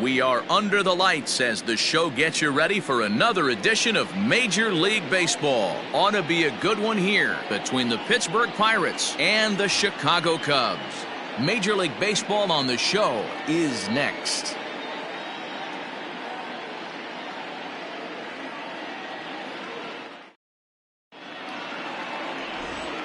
We are under the lights as the show gets you ready for another edition of Major League Baseball. Ought to be a good one here between the Pittsburgh Pirates and the Chicago Cubs. Major League Baseball on the show is next.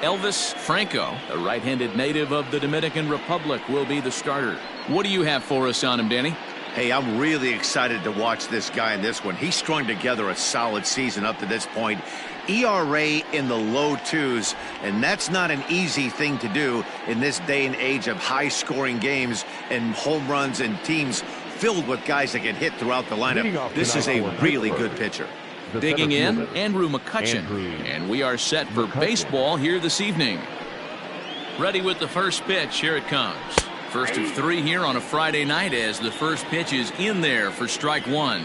Elvis Franco, a right-handed native of the Dominican Republic, will be the starter. What do you have for us on him, Danny? Hey, I'm really excited to watch this guy in this one. He's strung together a solid season up to this point. ERA in the low 2s, and that's not an easy thing to do in this day and age of high-scoring games and home runs and teams filled with guys that get hit throughout the lineup. This is a really good pitcher. Digging in, Andrew McCutcheon, and we are set for baseball here this evening. Ready with the first pitch. Here it comes. First of 3 here on a Friday night as the first pitch is in there for strike 1.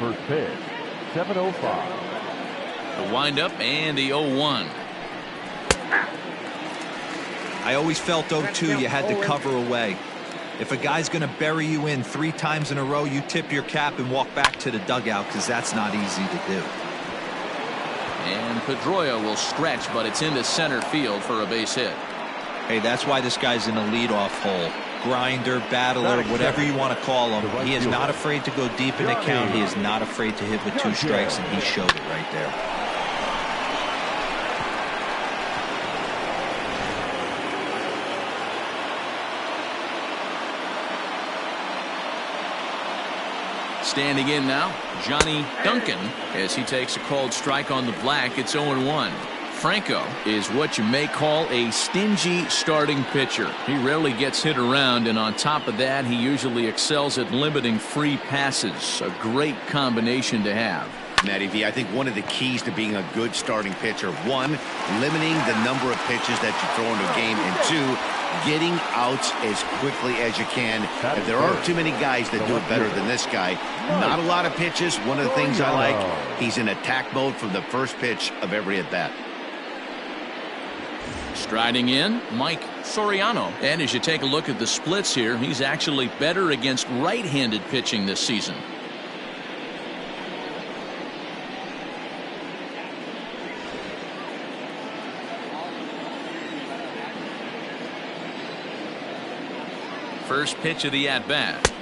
First pitch, 7:05. The windup and the 0-1. I always felt 0-2 you had to cover away. If a guy's going to bury you in 3 times in a row, you tip your cap and walk back to the dugout because that's not easy to do. And Pedroia will stretch, but it's into center field for a base hit. Hey, that's why this guy's in the leadoff hole. Grinder, battler, whatever you want to call him. He is not afraid to go deep in the count. He is not afraid to hit with 2 strikes, and he showed it right there. Standing in now, Johnny Duncan, as he takes a called strike on the black. It's 0-1. Franco is what you may call a stingy starting pitcher. He rarely gets hit around, and on top of that, he usually excels at limiting free passes. A great combination to have. Matty V, I think one of the keys to being a good starting pitcher, 1, limiting the number of pitches that you throw into a game, and 2, getting outs as quickly as you can. If there aren't too many guys that do it better than this guy, not a lot of pitches. One of the things I like, he's in attack mode from the first pitch of every at-bat. Striding in, Mike Soriano. And as you take a look at the splits here, he's actually better against right-handed pitching this season. First pitch of the at-bat.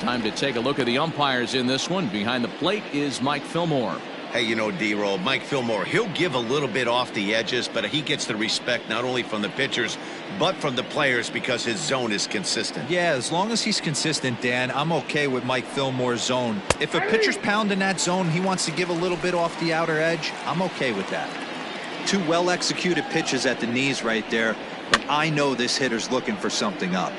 Time to take a look at the umpires in this one. Behind the plate is Mike Fillmore. Hey, you know, D-Roll, Mike Fillmore, he'll give a little bit off the edges, but he gets the respect not only from the pitchers, but from the players because his zone is consistent. Yeah, as long as he's consistent, Dan, I'm okay with Mike Fillmore's zone. If a pitcher's pounding that zone, he wants to give a little bit off the outer edge, I'm okay with that. 2 well-executed pitches at the knees right there. But I know this hitter's looking for something up.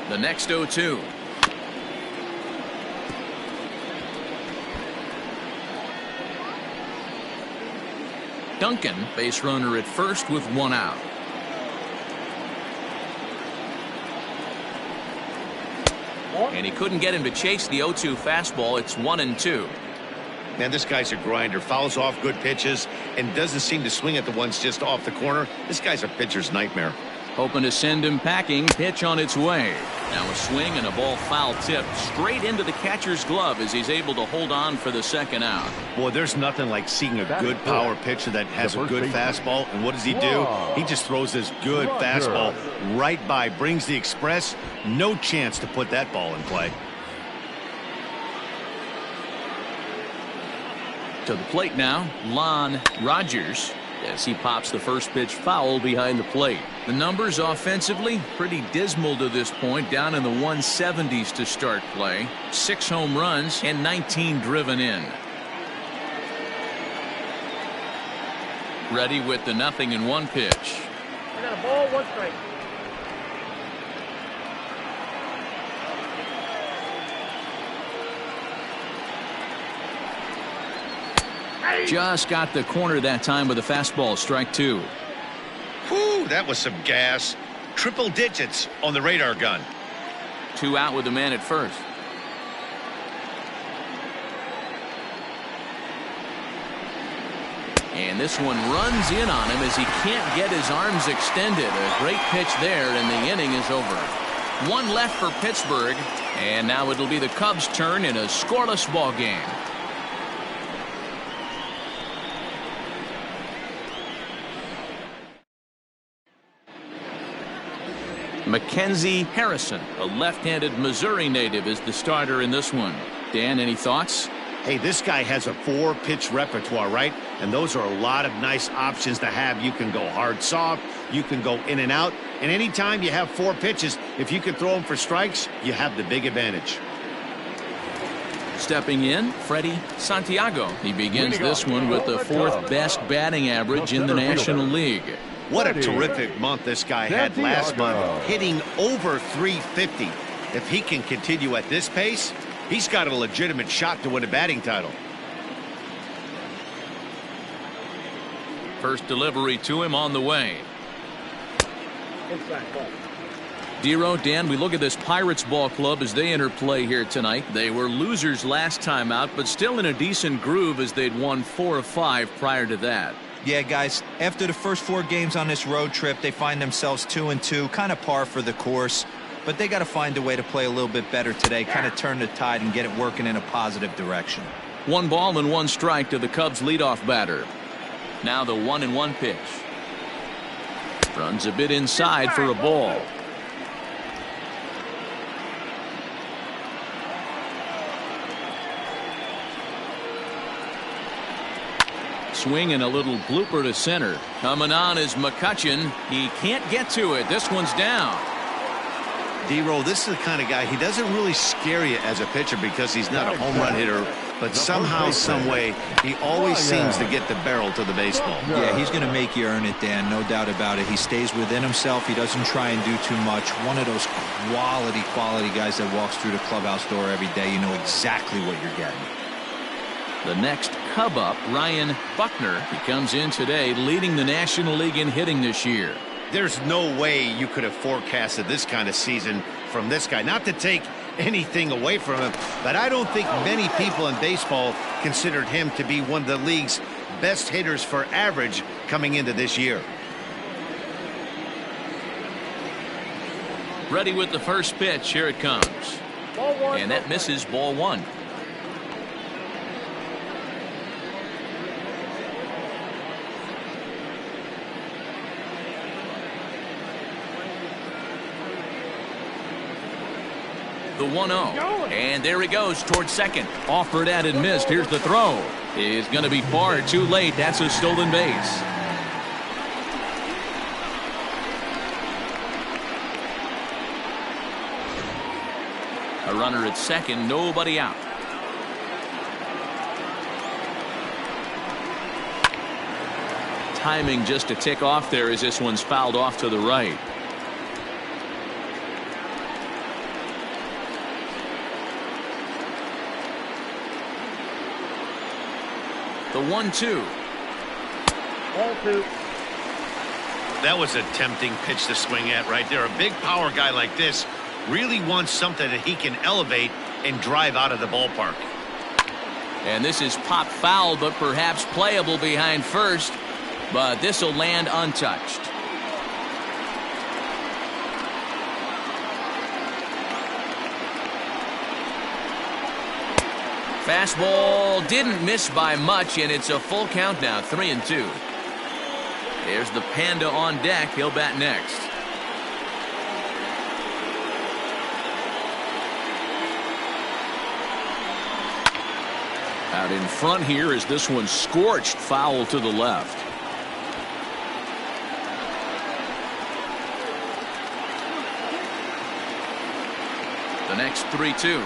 The next 0-2. Duncan, base runner at first with 1 out. And he couldn't get him to chase the 0-2 fastball. It's 1-2. Man, this guy's a grinder. Fouls off good pitches and doesn't seem to swing at the ones just off the corner. This guy's a pitcher's nightmare. Hoping to send him packing. Pitch on its way. Now a swing and a ball foul tip straight into the catcher's glove as he's able to hold on for the second out. Boy, there's nothing like seeing a good power pitcher that has a good fastball. And what does he do? He just throws this good fastball right by, brings the express. No chance to put that ball in play. To the plate now, Lon Rogers, as he pops the first pitch foul behind the plate. The numbers offensively pretty dismal to this point, down in the 170s to start play. 6 home runs and 19 driven in. Ready with the 0-1 pitch. We got a ball, 1 strike. Just got the corner that time with a fastball. Strike 2. Whew, that was some gas. Triple digits on the radar gun. 2 out with the man at first. And this one runs in on him as he can't get his arms extended. A great pitch there, and the inning is over. 1 left for Pittsburgh, and now it'll be the Cubs' turn in a scoreless ball game. Mackenzie Harrison, a left-handed Missouri native, is the starter in this one. Dan, any thoughts? Hey, this guy has a 4-pitch repertoire, right? And those are a lot of nice options to have. You can go hard, soft. You can go in and out. And anytime you have 4 pitches, if you can throw them for strikes, you have the big advantage. Stepping in, Freddie Santiago. He begins this one with the 4th best batting average in the National League. What a terrific month this guy had last month, hitting over 350. If he can continue at this pace, he's got a legitimate shot to win a batting title. First delivery to him on the way. Inside ball. Dero, Dan, we look at this Pirates ball club as they enter play here tonight. They were losers last time out, but still in a decent groove as they'd won 4 of 5 prior to that. Yeah, guys, after the first 4 games on this road trip, they find themselves 2-2, kind of par for the course. But they got to find a way to play a little bit better today, kind of turn the tide and get it working in a positive direction. 1 ball and 1 strike to the Cubs leadoff batter. Now the 1-1 pitch. Runs a bit inside for a ball. Swing and a little blooper to center. Coming on is McCutchen. He can't get to it. This one's down. D-Roll, this is the kind of guy, he doesn't really scare you as a pitcher because he's not a home run hitter, but somehow, some way, he always seems to get the barrel to the baseball. Yeah, he's going to make you earn it, Dan, no doubt about it. He stays within himself. He doesn't try and do too much. One of those quality guys that walks through the clubhouse door every day. You know exactly what you're getting. The next Cub up, Ryan Buckner. He comes in today leading the National League in hitting this year. There's no way you could have forecasted this kind of season from this guy. Not to take anything away from him, but I don't think many people in baseball considered him to be one of the league's best hitters for average coming into this year. Ready with the first pitch. Here it comes. Ball 1. And that misses, ball 1. The 1-0, and there he goes towards second. Offered at and missed. Here's the throw. Is going to be far too late. That's a stolen base. A runner at second, nobody out. Timing just a tick off there as this one's fouled off to the right. The 1-2. Ball 2. That was a tempting pitch to swing at right there. A big power guy like this really wants something that he can elevate and drive out of the ballpark. And this is pop foul, but perhaps playable behind first. But this will land untouched. Fastball didn't miss by much, and it's a full count now, 3-2. There's the Panda on deck. He'll bat next. Out in front here is this one scorched foul to the left. The next 3-2.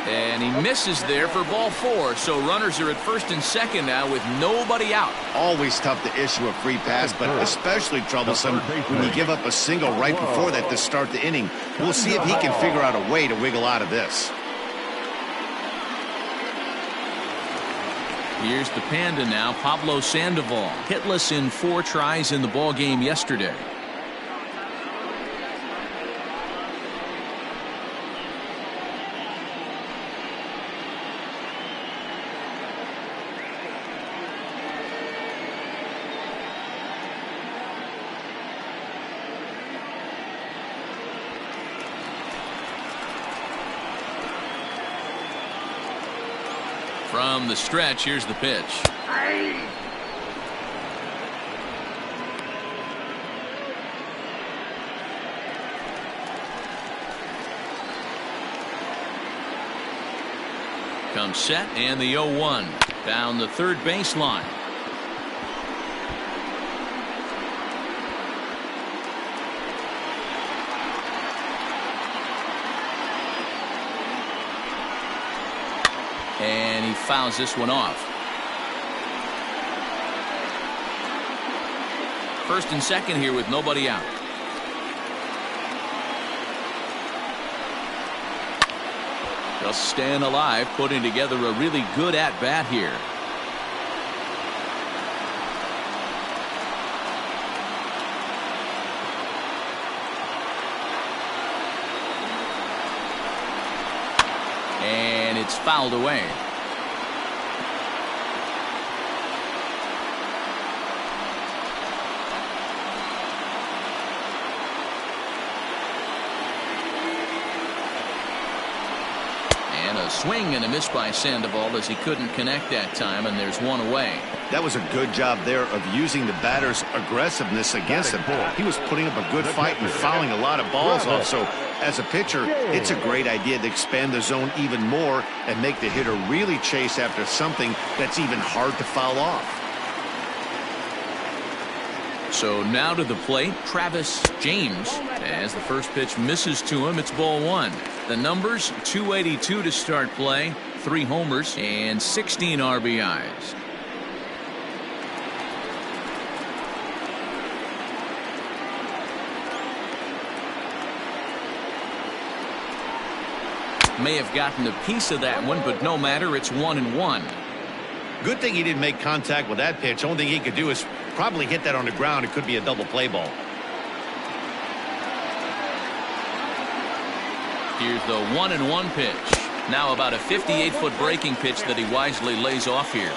And he misses there for ball 4. So runners are at first and second now with nobody out. Always tough to issue a free pass, but especially troublesome when you give up a single right before that to start the inning. We'll see if he can figure out a way to wiggle out of this. Here's the Panda now, Pablo Sandoval, hitless in 4 tries in the ball game yesterday. from the stretch. Here's the pitch. Comes set and the 0-1 down the third baseline. And he fouls this one off. First and second here with nobody out. Just staying alive, putting together a really good at-bat here. And it's fouled away. And a swing and a miss by Sandoval as he couldn't connect that time, and there's one away. That was a good job there of using the batter's aggressiveness against him. He was putting up a good fight and fouling a lot of balls off. So as a pitcher, it's a great idea to expand the zone even more and make the hitter really chase after something that's even hard to foul off. So now to the plate, Travis James. As the first pitch misses to him, it's ball one. The numbers, 282 to start play, 3 homers and 16 RBIs. May have gotten a piece of that one, but no matter, it's 1-1. Good thing he didn't make contact with that pitch. Only thing he could do is probably hit that on the ground. It could be a double play ball. Here's the 1-1 pitch. Now about a 58-foot breaking pitch that he wisely lays off here.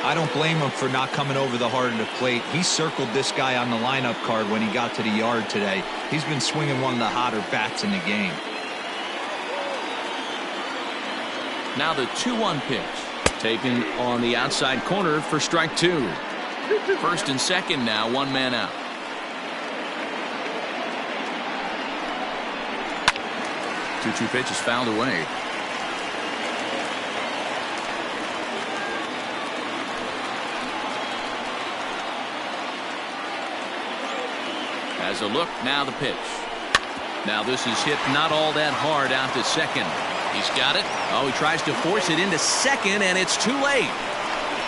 I don't blame him for not coming over the heart of the plate. He circled this guy on the lineup card when he got to the yard today. He's been swinging one of the hotter bats in the game. Now the 2-1 pitch. Taken on the outside corner for strike 2. First and second now, 1 man out. Two pitches fouled away. Has a look, now the pitch. Now this is hit not all that hard out to second. He's got it. Oh, he tries to force it into second, and it's too late.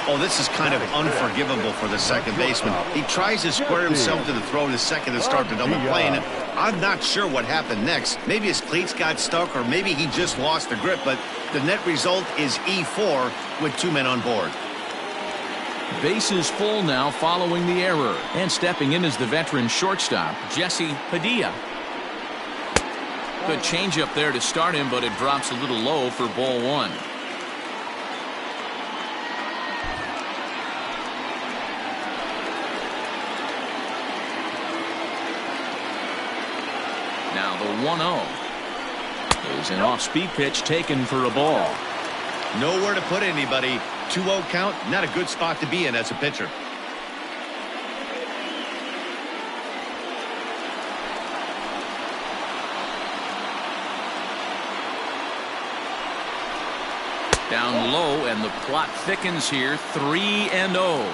Oh, this is kind of unforgivable for the second baseman. He tries to square himself to the throw to second and start the double play. And I'm not sure what happened next. Maybe his cleats got stuck, or maybe he just lost the grip. But the net result is E4 with 2 men on board. Bases full now following the error. And stepping in is the veteran shortstop, Jesse Padilla. Good changeup there to start him, but it drops a little low for ball 1. Now the 1-0 is an off-speed pitch taken for a ball. Nowhere to put anybody. 2-0 count, not a good spot to be in as a pitcher. Down low, and the plot thickens here. 3-0.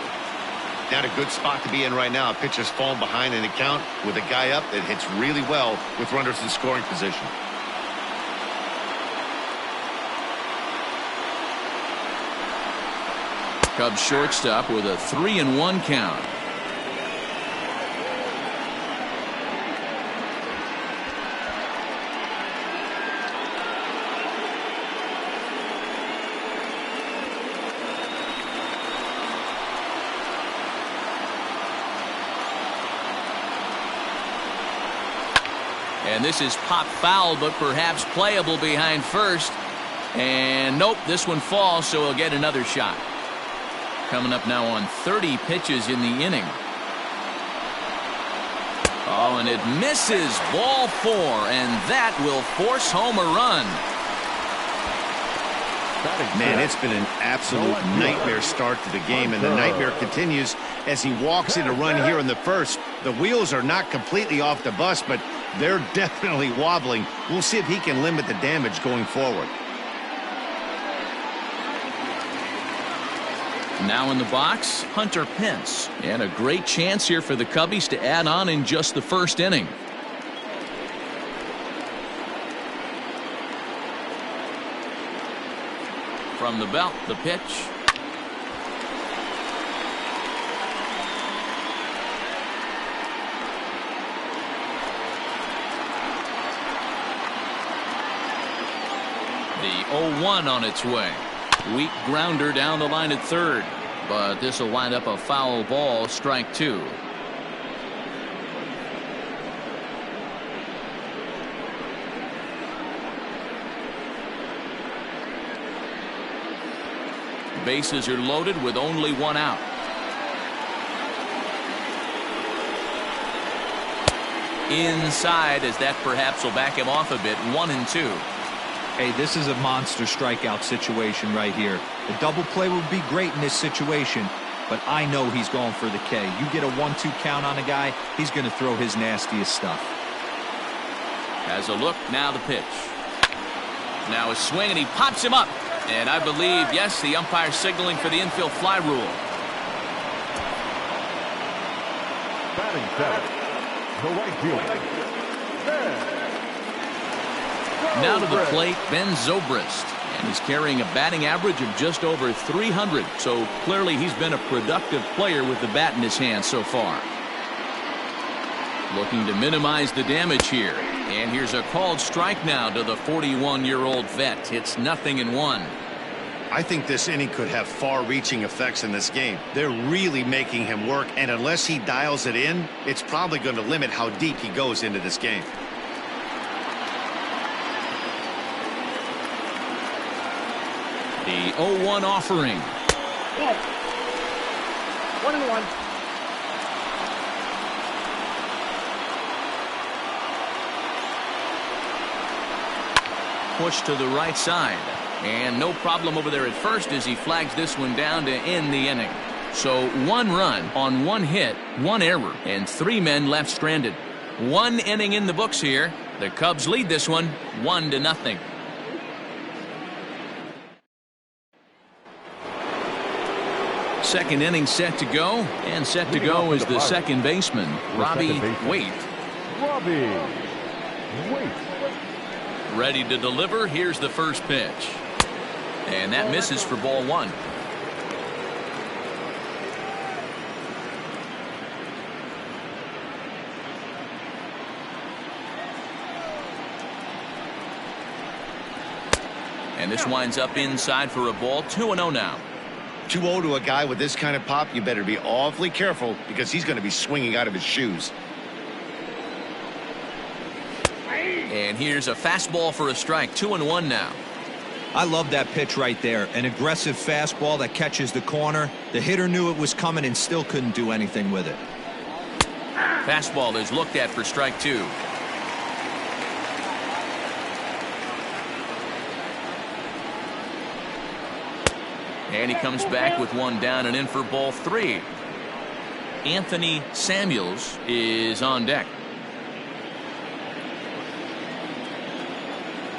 Not a good spot to be in right now. A pitcher's falling behind in the count with a guy up that hits really well with runners in scoring position. Cubs shortstop with a 3-1 count. And this is pop foul, but perhaps playable behind first. And nope, this one falls, so he'll get another shot. Coming up now on 30 pitches in the inning. Oh, and it misses. Ball 4, and that will force home a run. Man, it's been an absolute nightmare start to the game, and the nightmare continues as he walks in a run here in the first. The wheels are not completely off the bus, but they're definitely wobbling. We'll see if he can limit the damage going forward. Now in the box, Hunter Pence. And a great chance here for the Cubbies to add on in just the first inning. From the belt, the pitch. The 0-1 on its way. Weak grounder down the line at third, but this will wind up a foul ball, strike two. Bases are loaded with only one out. Inside, as that perhaps will back him off a bit. 1-2. Hey, this is a monster strikeout situation right here. A double play would be great in this situation, but I know he's going for the K. You get a 1-2 count on a guy, he's going to throw his nastiest stuff. Has a look, now the pitch. Now a swing, and he pops him up. And I believe, yes, the umpire signaling for the infield fly rule. Batting seventh, the right fielder, Now to the plate, Ben Zobrist. And he's carrying a batting average of just over 300. So clearly he's been a productive player with the bat in his hand so far. Looking to minimize the damage here. And here's a called strike now to the 41-year-old vet. It's 0-1. I think this inning could have far-reaching effects in this game. They're really making him work, and unless he dials it in, it's probably going to limit how deep he goes into this game. The 0-1 offering. 1-1. Push to the right side. And no problem over there at first as he flags this one down to end the inning. So 1 run on 1 hit, 1 error, and 3 men left stranded. 1 inning in the books here. The Cubs lead this one 1-0. Second inning set to go, and set to go is the second baseman, Robbie Waite. Ready to deliver. Here's the first pitch. And that misses for ball 1. And this winds up inside for a ball. 2-0 now. 2-0 to a guy with this kind of pop, you better be awfully careful because he's going to be swinging out of his shoes. And here's a fastball for a strike. 2-1 now. I love that pitch right there. An aggressive fastball that catches the corner. The hitter knew it was coming and still couldn't do anything with it. Fastball is looked at for strike 2. And he comes back with 1 down and in for ball 3. Anthony Samuels is on deck.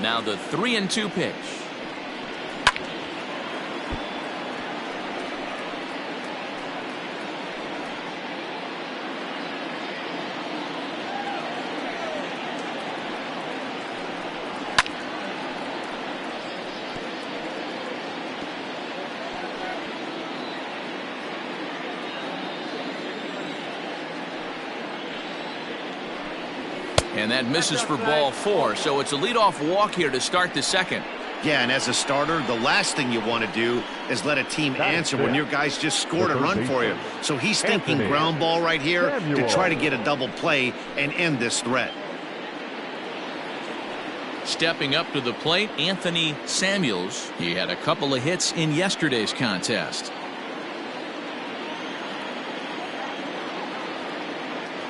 Now the 3-2 pitch. And that misses for ball 4. So it's a leadoff walk here to start the second. Yeah, and as a starter, the last thing you want to do is let a team answer when your guys just scored a run for you. So he's thinking ground ball right here to try to get a double play and end this threat. Stepping up to the plate, Anthony Samuels. He had a couple of hits in yesterday's contest.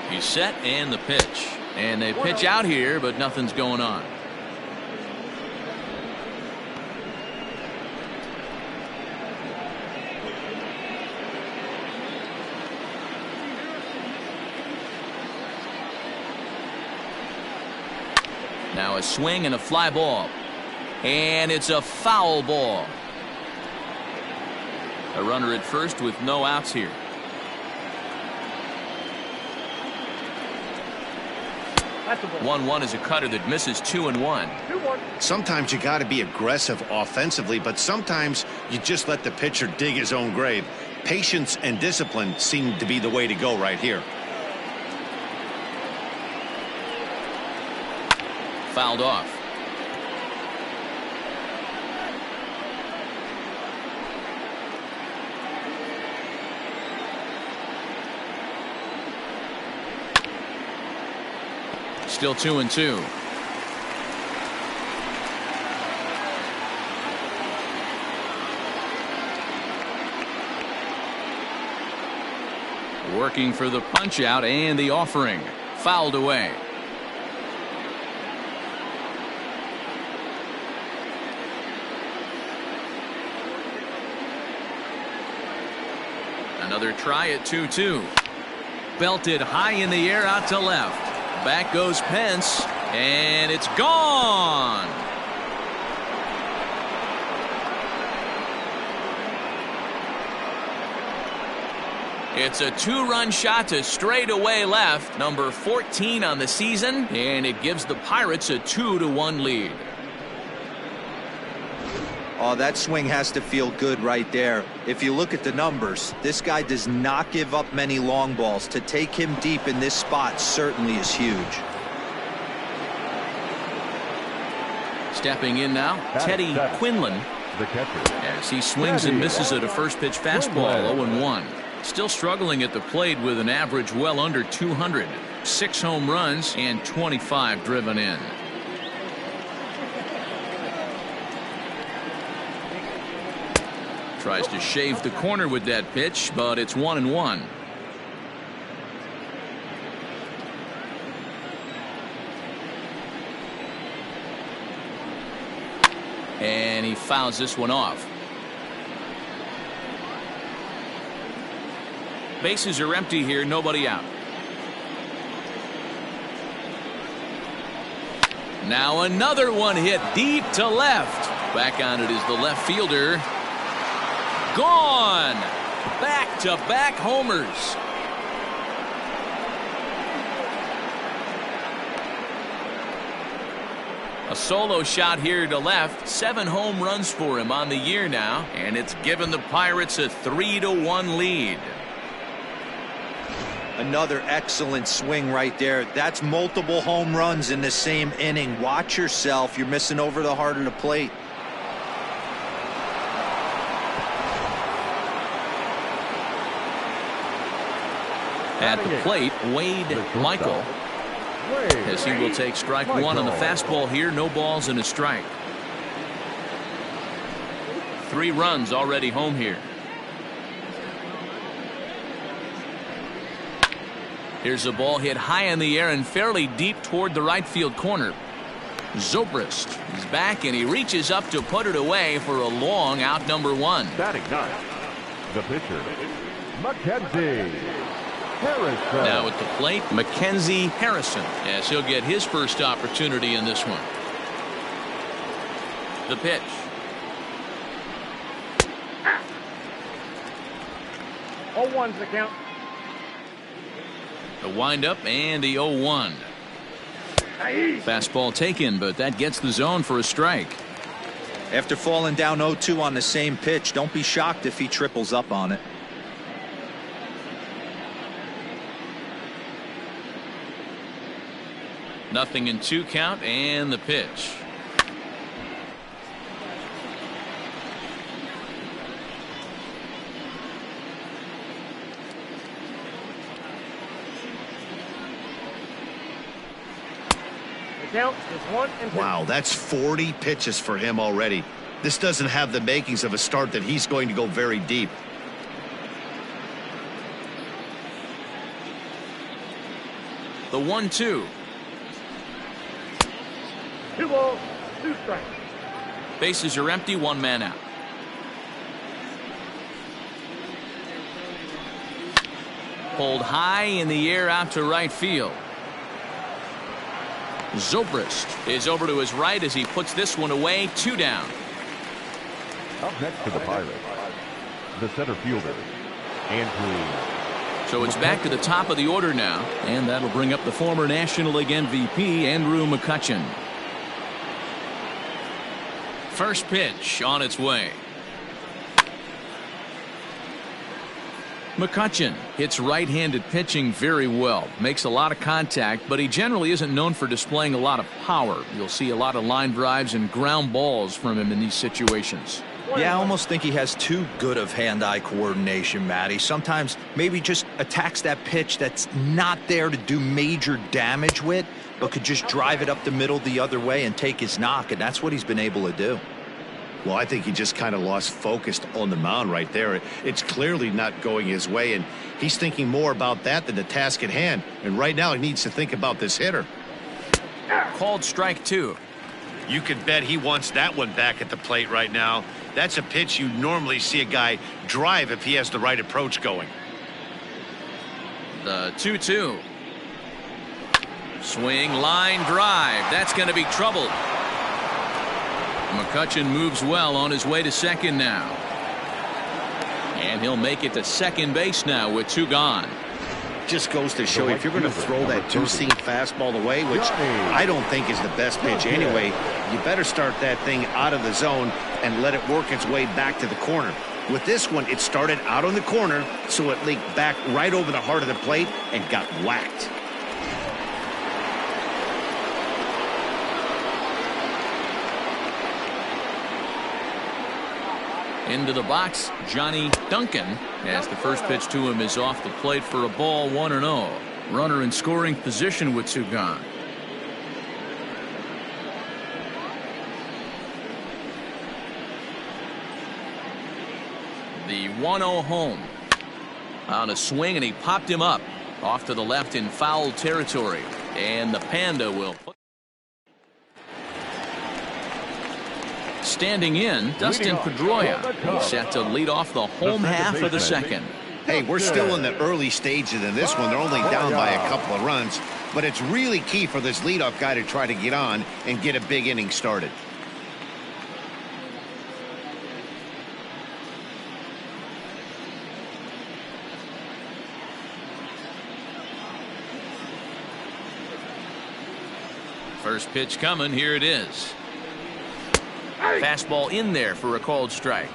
He's set, and the pitch. And they pitch out here, but nothing's going on. Now a swing and a fly ball. And it's a foul ball. A runner at first with no outs here. That's a ball. 1-1 is a cutter that misses 2-1. 2-1. Sometimes you got to be aggressive offensively, but sometimes you just let the pitcher dig his own grave. Patience and discipline seem to be the way to go right here. Fouled off. Still 2-2. Working for the punch out and the offering. Fouled away. Another try at 2-2. Belted high in the air out to left. Back goes Pence, and it's gone. It's a 2-run shot to straightaway left, number 14 on the season, and it gives the Pirates a 2-1 lead. Oh, that swing has to feel good right there. If you look at the numbers, this guy does not give up many long balls. To take him deep in this spot certainly is huge. Stepping in now, Teddy Quinlan, The catcher. as he swings and misses at a first pitch fastball. 0-1. Still struggling at the plate with an average well under 200. 6 home runs and 25 driven in. Tries to shave the corner with that pitch, but it's 1-1. And he fouls this one off. Bases are empty here, nobody out. Now another one hit deep to left. Back on it is the left fielder. Gone! Back-to-back homers. A solo shot here to left. 7 home runs for him on the year now, and it's given the Pirates a 3-1 lead. Another excellent swing right there. That's multiple home runs in the same inning. Watch yourself. You're missing over the heart of the plate. At the plate, Wade Michael, as he will take strike 1 on the fastball here. No balls and a strike. 3 runs already home here. Here's a ball hit high in the air and fairly deep toward the right field corner. Zobrist is back, and he reaches up to put it away for a long out, number 1. Batting ninth, the pitcher, Mackenzie Harrison. Now at the plate, Mackenzie Harrison, as he'll get his first opportunity in this one. The pitch. Oh, 1's the count. The windup and the 0-1. Fastball taken, but that gets the zone for a strike. After falling down 0-2 on the same pitch, don't be shocked if he triples up on it. Nothing in 2 count, and the pitch. The count is 1-2. Wow, that's 40 pitches for him already. This doesn't have the makings of a start that he's going to go very deep. The 1-2. 2 balls, 2 strikes. Bases are empty, 1 man out. Pulled high in the air out to right field. Zobrist is over to his right as he puts this one away. 2 down. Up next for the Pirates, the center fielder, Andrew. So it's back to the top of the order now, and that'll bring up the former National League MVP, Andrew McCutchen. First pitch on its way. McCutchen hits right-handed pitching very well. Makes a lot of contact, but he generally isn't known for displaying a lot of power. You'll see a lot of line drives and ground balls from him in these situations. Yeah, I almost think he has too good of hand-eye coordination, Matty. Sometimes maybe just attacks that pitch that's not there to do major damage with, but could just drive it up the middle the other way and take his knock, and that's what he's been able to do. Well, I think he just kind of lost focus on the mound right there. It's clearly not going his way, and he's thinking more about that than the task at hand. And right now he needs to think about this hitter. Called strike 2. You can bet he wants that one back at the plate right now. That's a pitch you normally see a guy drive if he has the right approach going. The 2-2. Swing, line drive. That's going to be trouble. McCutchen moves well on his way to second now. And he'll make it to second base now with 2 gone. Just goes to show you, if you're going to throw that 2-seam fastball away, which I don't think is the best pitch anyway, you better start that thing out of the zone and let it work its way back to the corner. With this one, it started out on the corner, so it leaked back right over the heart of the plate and got whacked. Into the box, Johnny Duncan, as the first pitch to him is off the plate for a ball. 1-0. Runner in scoring position with 2 gone. The 1-0 home. On a swing, and he popped him up off to the left in foul territory. And the Panda will put. Standing in, Dustin Pedroia. He's set to lead off the home half of the second. Hey, we're still in the early stages in this one. They're only down by a couple of runs, but it's really key for this leadoff guy to try to get on and get a big inning started. First pitch coming. Here it is. Fastball in there for a called strike.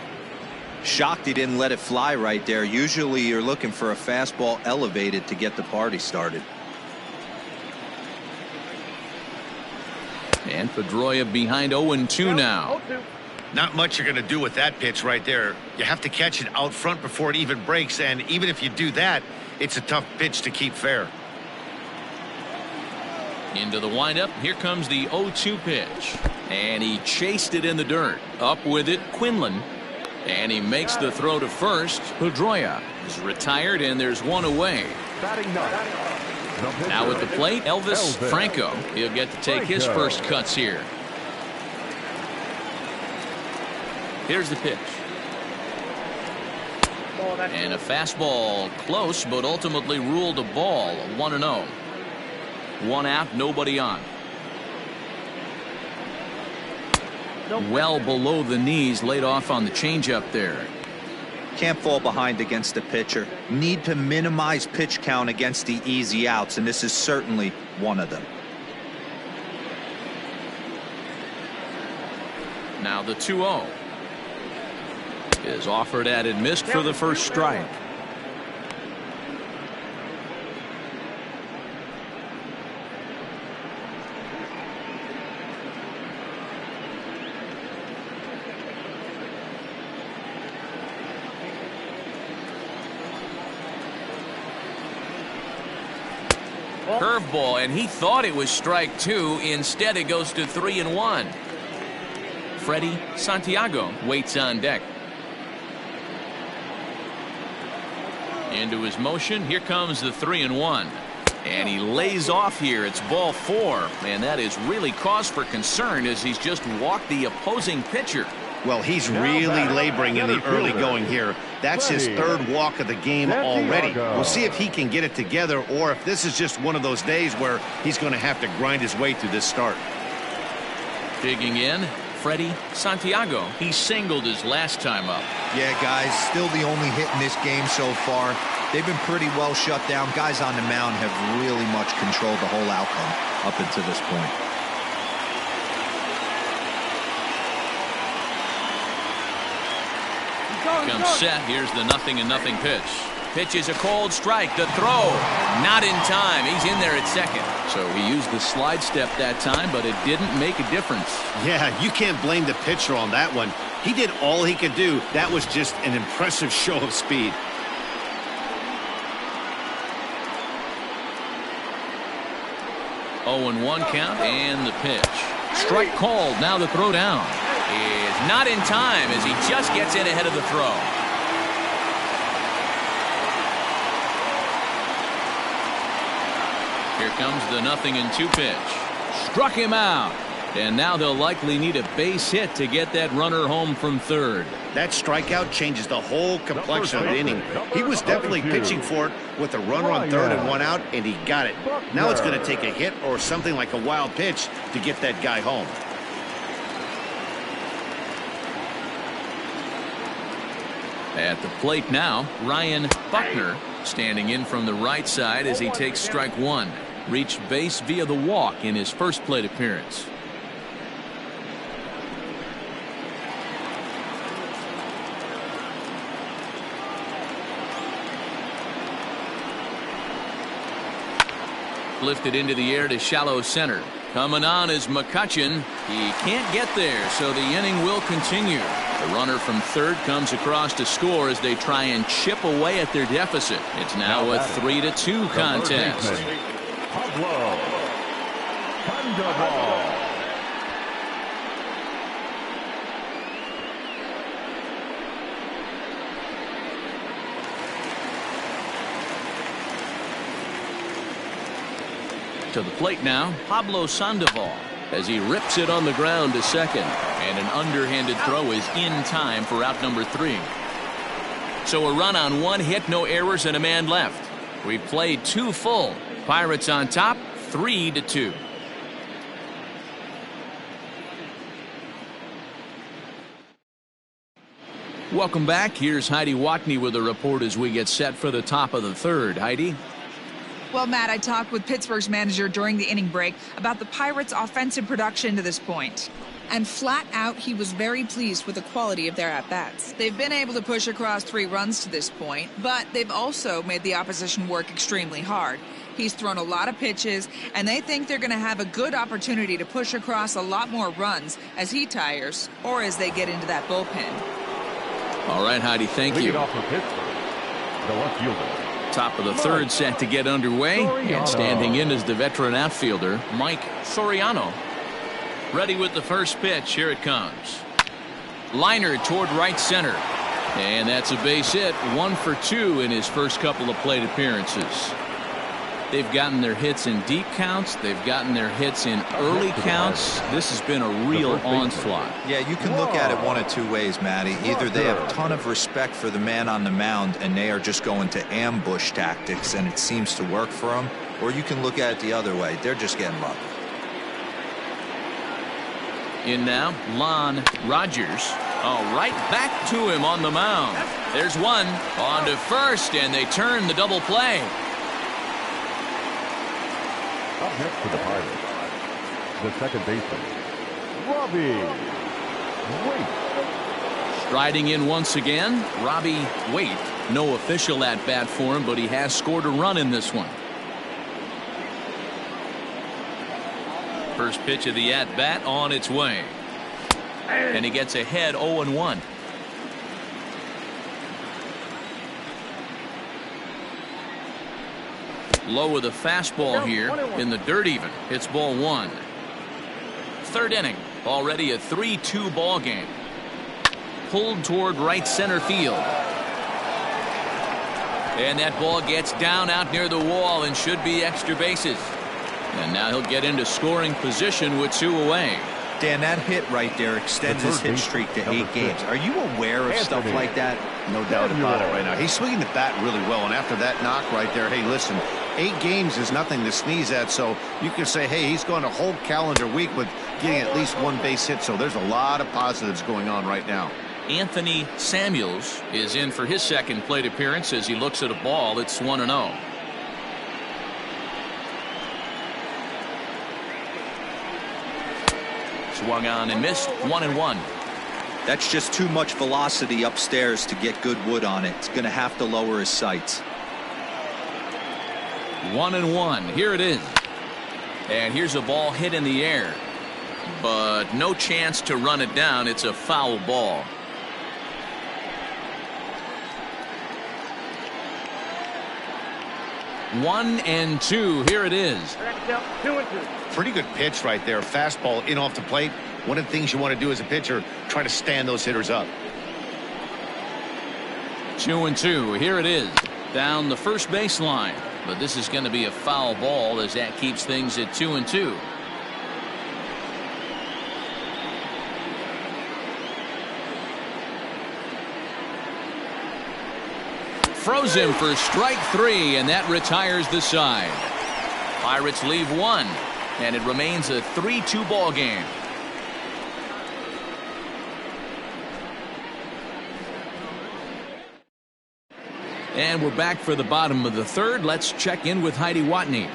Shocked he didn't let it fly right there. Usually you're looking for a fastball elevated to get the party started. And Pedroia behind 0-2 now. Not much you're going to do with that pitch right there. You have to catch it out front before it even breaks, and even if you do that, it's a tough pitch to keep fair. Into the windup. Here comes the 0-2 pitch. And he chased it in the dirt. Up with it, Quinlan. And he makes the throw to first. Pedroia is retired, and there's one away. Now at the plate, Elvis Franco. He'll get to take his first cuts here. Here's the pitch. And a fastball close, but ultimately ruled a ball. 1-0. 1 out, nobody on. Well below the knees, laid off on the changeup there. Can't fall behind against the pitcher. Need to minimize pitch count against the easy outs, and this is certainly one of them. Now the 2-0 is offered at and missed for the first strike. Curveball, and he thought it was strike 2. Instead, it goes to 3-1. Freddie Santiago waits on deck. Into his motion. Here comes the 3-1. And he lays off here. It's ball 4. And that is really cause for concern as he's just walked the opposing pitcher. Well, he's really laboring in the early going here. That's his third walk of the game already. We'll see if he can get it together or if this is just one of those days where he's going to have to grind his way through this start. Digging in, Freddie Santiago. He singled his last time up. Yeah, guys, still the only hit in this game so far. They've been pretty well shut down. Guys on the mound have really much controlled the whole outcome up until this point. Comes set. Here's the 0-0 pitch. Pitch is a cold strike. The throw not in time. He's in there at second. So he used the slide step that time, but it didn't make a difference. Yeah, you can't blame the pitcher on that one. He did all he could do. That was just an impressive show of speed. Oh, 0-1 count and the pitch. Strike called. Now the throw down is not in time as he just gets in ahead of the throw. Here comes the 0-2 pitch. Struck him out. And now they'll likely need a base hit to get that runner home from third. That strikeout changes the whole complexion of the inning. He was definitely pitching for it with a runner on third and one out, and he got it. Now it's going to take a hit or something like a wild pitch to get that guy home. At the plate now, Ryan Buckner standing in from the right side as he takes strike one. Reached base via the walk in his first plate appearance. Lifted into the air to shallow center. Coming on is McCutchen. He can't get there, so the inning will continue. The runner from third comes across to score as they try and chip away at their deficit. It's now a 3-2 contest. To the plate now, Pablo Sandoval as he rips it on the ground to second, and an underhanded throw is in time for out number 3. So a run on 1 hit, no errors, and a man left. We've played 2 full. Pirates on top, 3-2. Welcome back. Here's Heidi Watney with a report as we get set for the top of the third. Heidi? Well, Matt, I talked with Pittsburgh's manager during the inning break about the Pirates' offensive production to this point. And flat out, he was very pleased with the quality of their at-bats. They've been able to push across 3 runs to this point, but they've also made the opposition work extremely hard. He's thrown a lot of pitches, and they think they're going to have a good opportunity to push across a lot more runs as he tires or as they get into that bullpen. All right, Heidi, thank you. Off for Pittsburgh, the left fielder. Top of the third set to get underway, and standing in is the veteran outfielder Mike Soriano. Ready with the first pitch. Here it comes. Liner toward right center, and that's a base hit. 1 for 2 in his first couple of plate appearances. They've gotten their hits in deep counts. They've gotten their hits in early counts. This has been a real onslaught. Yeah, you can look at it one of 2 ways, Matty. Either they have a ton of respect for the man on the mound and they are just going to ambush tactics and it seems to work for them, or you can look at it the other way. They're just getting lucky. In now, Lon Rogers. Oh, right back to him on the mound. There's one on to first, and they turn the double play. Up next for the Pirates, the second baseman, Robbie Waite. Striding in once again, Robbie Waite. No official at-bat for him, but he has scored a run in this one. First pitch of the at-bat on its way. And he gets ahead 0-1. Low with a fastball here in the dirt even. Hits ball 1. Third inning. Already a 3-2 ball game. Pulled toward right center field. And that ball gets down out near the wall and should be extra bases. And now he'll get into scoring position with 2 away. Dan, that hit right there extends his hit streak to 8 games. Are you aware of stuff like that? No doubt about it right now. He's swinging the bat really well, and after that knock right there, hey, listen, 8 games is nothing to sneeze at, so you can say, hey, he's gone a whole calendar week with getting at least 1 base hit, so there's a lot of positives going on right now. Anthony Samuels is in for his second plate appearance as he looks at a ball. It's 1-0. Swung on and missed. 1-1. That's just too much velocity upstairs to get good wood on it. It's going to have to lower his sights. 1-1. Here it is. And here's a ball hit in the air, but no chance to run it down. It's a foul ball. One and two. Here it is. 2-2. Pretty good pitch right there. Fastball in off the plate. One of the things you want to do as a pitcher, try to stand those hitters up. 2-2. Here it is. Down the first baseline. But this is going to be a foul ball as that keeps things at 2-2. Throws him for strike 3, and that retires the side. Pirates leave 1, and it remains a 3-2 ball game. And we're back for the bottom of the third. Let's check in with Heidi Watney.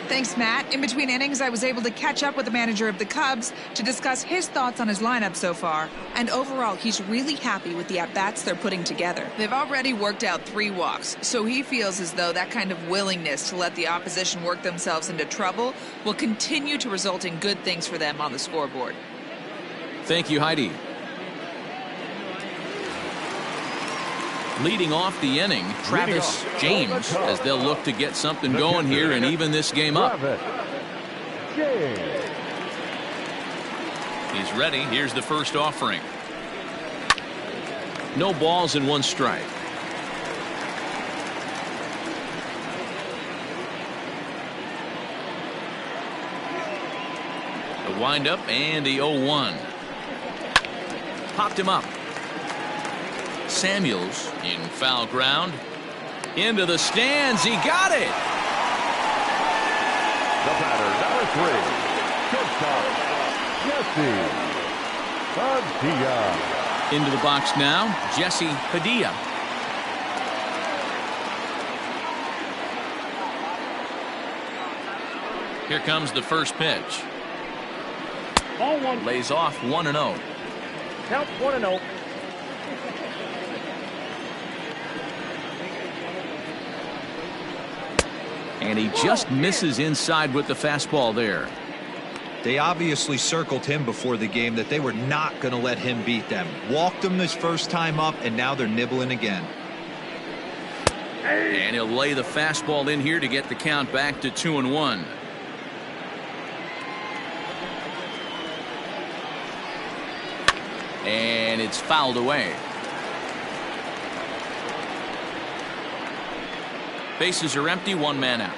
Thanks, Matt. In between innings, I was able to catch up with the manager of the Cubs to discuss his thoughts on his lineup so far. And overall, he's really happy with the at-bats they're putting together. They've already worked out 3 walks, so he feels as though that kind of willingness to let the opposition work themselves into trouble will continue to result in good things for them on the scoreboard. Thank you, Heidi. Leading off the inning, Travis James, as they'll look to get something going here and even this game up. He's ready. Here's the first offering. No balls and 1 strike. The windup and the 0-1. Popped him up. Samuels in foul ground. Into the stands. He got it. The batter, number 3, shortstop, Jesse Padilla. Into the box now, Jesse Padilla. Here comes the first pitch. Ball 1. Lays off 1-0. Count 1-0. And he just misses inside with the fastball there. They obviously circled him before the game that they were not going to let him beat them. Walked him his first time up, and now they're nibbling again. And he'll lay the fastball in here to get the count back to 2-1. And it's fouled away. Bases are empty, 1 man out.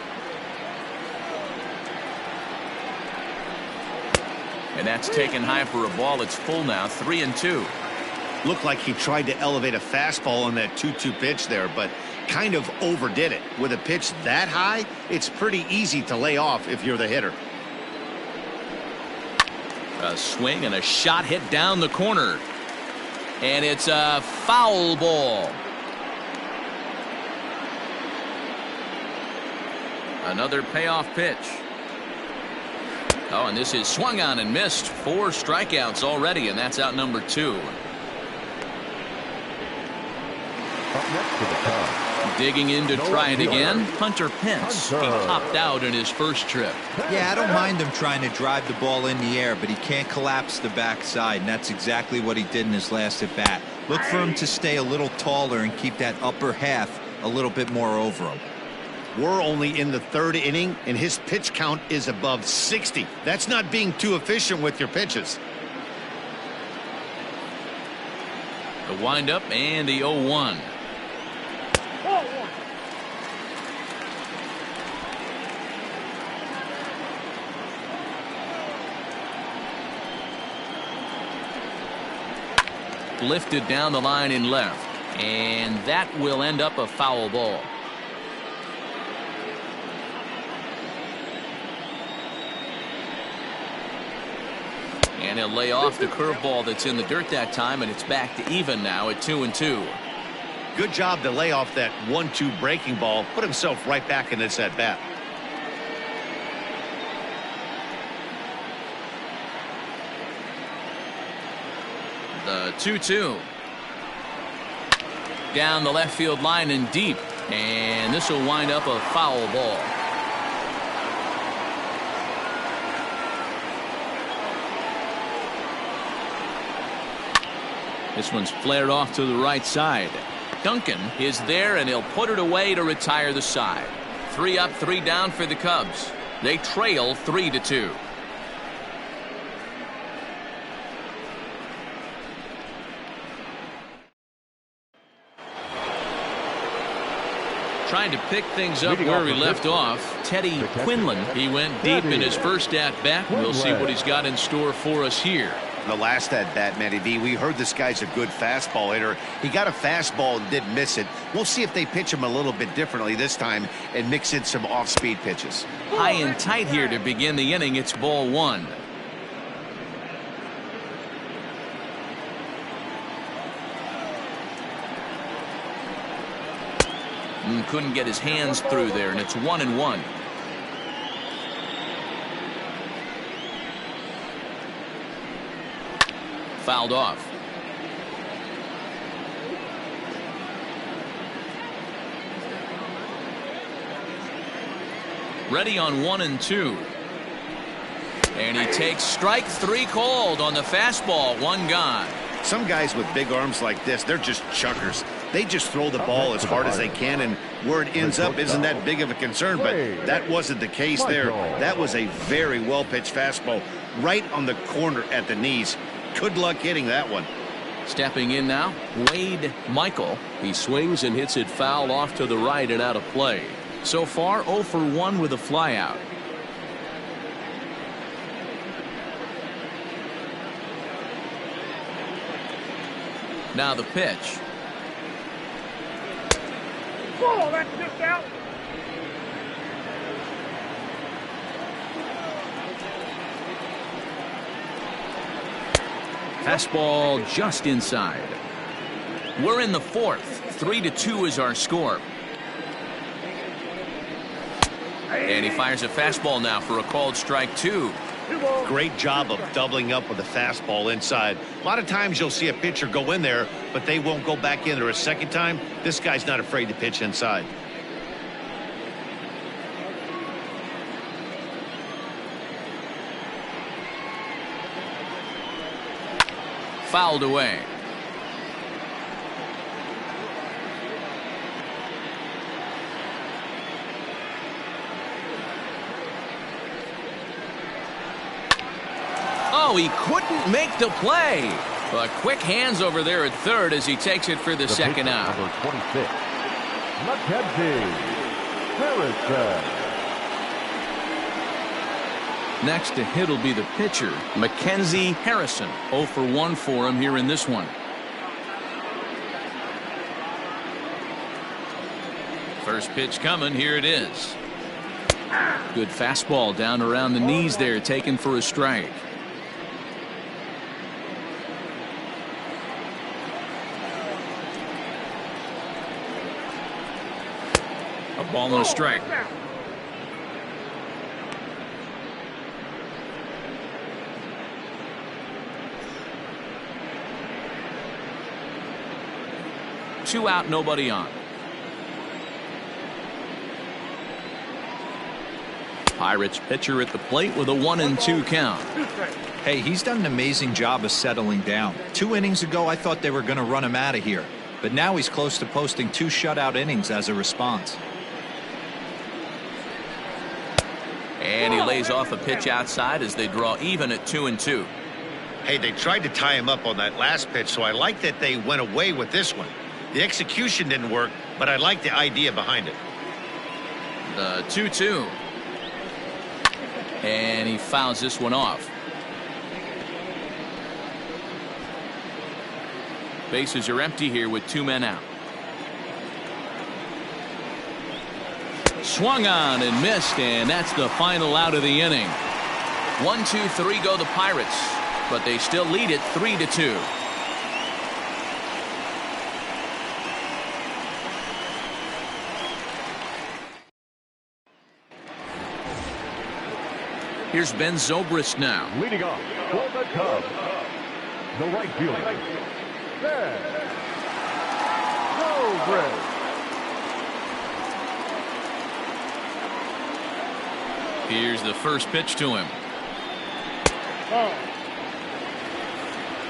And that's taken high for a ball. It's full now, 3-2. Looked like he tried to elevate a fastball on that 2-2 pitch there, but kind of overdid it. With a pitch that high, it's pretty easy to lay off if you're the hitter. A swing and a shot hit down the corner. And it's a foul ball. Another payoff pitch. Oh, and this is swung on and missed. 4 strikeouts already, and that's out number 2. Up next to the Cubs. Digging in to try it again, Hunter Pence. He topped out in his first trip. Yeah, I don't mind him trying to drive the ball in the air, but he can't collapse the backside, and that's exactly what he did in his last at bat. Look for him to stay a little taller and keep that upper half a little bit more over him. We're only in the 3rd inning, and his pitch count is above 60. That's not being too efficient with your pitches. The windup and the 0-1. Ball 1. lifted down the line in left. And that will end up a foul ball. And he'll lay off the curveball that's in the dirt that time, and it's back to even now at 2-2. Good job to lay off that 1-2 breaking ball. Put himself right back in this at bat. The 2-2. Down the left field line and deep. And this will wind up a foul ball. This one's flared off to the right side. Duncan is there, and he'll put it away to retire the side. 3 up, 3 down for the Cubs. They trail 3-2. Trying to pick things up where we left off. Teddy Quinlan. He went deep in his first at-bat. We'll see what he's got in store for us here. The last at-bat, Matty V, we heard this guy's a good fastball hitter. He got a fastball and didn't miss it. We'll see if they pitch him a little bit differently this time and mix in some off-speed pitches. High and tight here to begin the inning. It's ball 1. Couldn't get his hands through there, and it's 1-1. Fouled off. Ready on 1-2. And he takes strike 3 called on the fastball. 1 gone. Some guys with big arms like this, they're just chuckers. They just throw the ball as hard as they can, and where it ends up isn't that big of a concern, but that wasn't the case there. That was a very well-pitched fastball right on the corner at the knees. Good luck hitting that one. Stepping in now, Wade Michael. He swings and hits it foul off to the right and out of play. So far, 0 for 1 with a flyout. Now the pitch. Oh, that's just out. Fastball just inside. We're in the 4th. 3-2 is our score. And he fires a fastball now for a called strike 2. Great job of doubling up with a fastball inside. A lot of times you'll see a pitcher go in there, but they won't go back in there a second time. This guy's not afraid to pitch inside. Fouled away. Oh, he couldn't make the play. But quick hands over there at third as he takes it for the second out. Number 26, Harrison. Next to hit will be the pitcher, Mackenzie Harrison. 0 for 1 for him here in this one. First pitch coming. Here it is. Good fastball down around the knees there, taken for a strike. A ball and a strike. Two out, nobody on. Pirates pitcher at the plate with a 1-2 count. Hey, he's done an amazing job of settling down. 2 innings ago, I thought they were going to run him out of here. But now he's close to posting 2 shutout innings as a response. And he lays off a pitch outside as they draw even at 2-2. Hey, they tried to tie him up on that last pitch, so I like that they went away with this one. The execution didn't work, but I like the idea behind it. The 2-2. And he fouls this one off. Bases are empty here with 2 men out. Swung on and missed, and that's the final out of the inning. 1, 2, 3 go the Pirates, but they still lead it 3-2. Here's Ben Zobrist now. Leading off for the Cubs, the right fielder, Ben Zobrist. Here's the first pitch to him.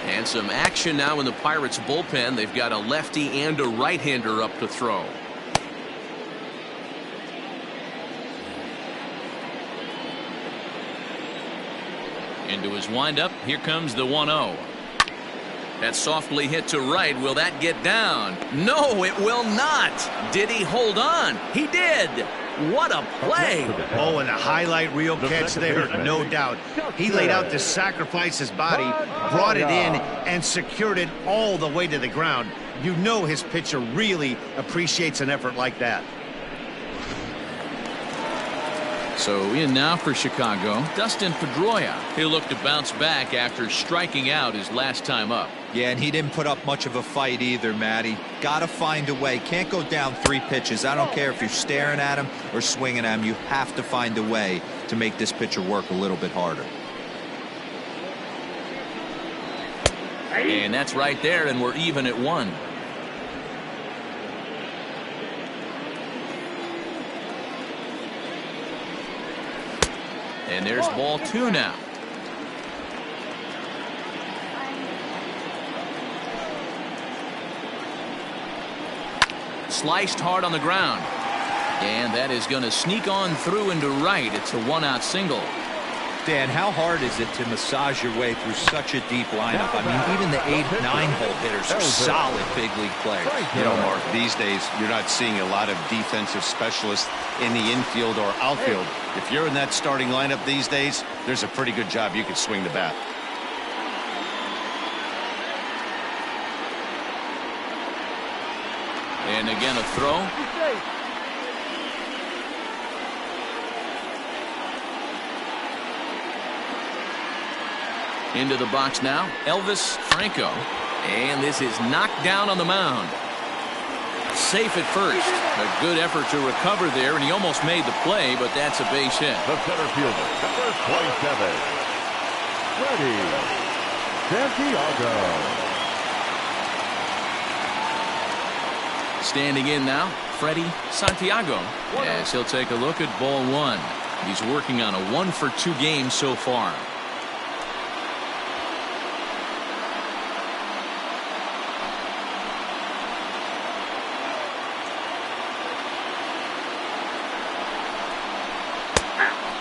And some action now in the Pirates bullpen. They've got a lefty and a right-hander up to throw. Into his windup. Here comes the 1-0. That's softly hit to right. Will that get down? No, it will not. Did he hold on? He did. What a play. Oh, and a highlight reel catch there, no doubt. He laid out to sacrifice his body, brought it in, and secured it all the way to the ground. You know his pitcher really appreciates an effort like that. So in now for Chicago, Dustin Pedroia. He'll look to bounce back after striking out his last time up. Yeah, and he didn't put up much of a fight either, Matty. Got to find a way. Can't go down 3 pitches. I don't care if you're staring at him or swinging at him. You have to find a way to make this pitcher work a little bit harder. And that's right there, and we're even at 1. And there's ball 2 now. Sliced hard on the ground. And that is going to sneak on through into right. It's a 1-out single. Dan, how hard is it to massage your way through such a deep lineup? I mean, even the 8, 9-hole hitters are solid big league players. You know, Mark, these days you're not seeing a lot of defensive specialists in the infield or outfield. If you're in that starting lineup these days, there's a pretty good job you could swing the bat. And again a throw. Into the box now, Elvis Franco. And this is knocked down on the mound. Safe at first. A good effort to recover there, and he almost made the play, but that's a base hit. The center fielder, number 27, Freddie Santiago. Standing in now, Freddie Santiago, as he'll take a look at ball 1. He's working on a 1-for-2 game so far.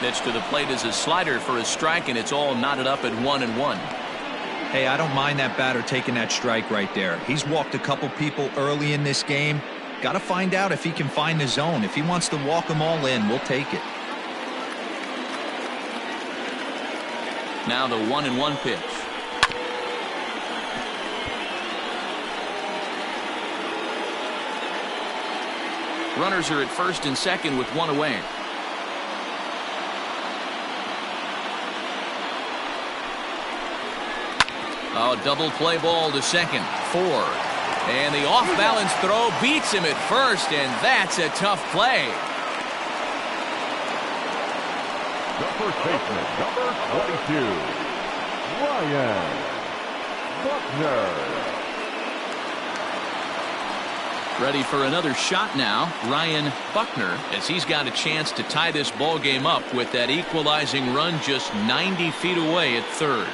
Pitch to the plate is a slider for a strike, and it's all knotted up at 1-1. Hey, I don't mind that batter taking that strike right there. He's walked a couple people early in this game. Got to find out if he can find the zone. If he wants to walk them all in, we'll take it. Now the 1-1 pitch. Runners are at first and second with 1 away. Oh, double play ball to second. 4. And the off-balance throw beats him at first, and that's a tough play. The first baseman, number 22, Ryan Buckner. Ready for another shot now, Ryan Buckner, as he's got a chance to tie this ball game up with that equalizing run just 90 feet away at third.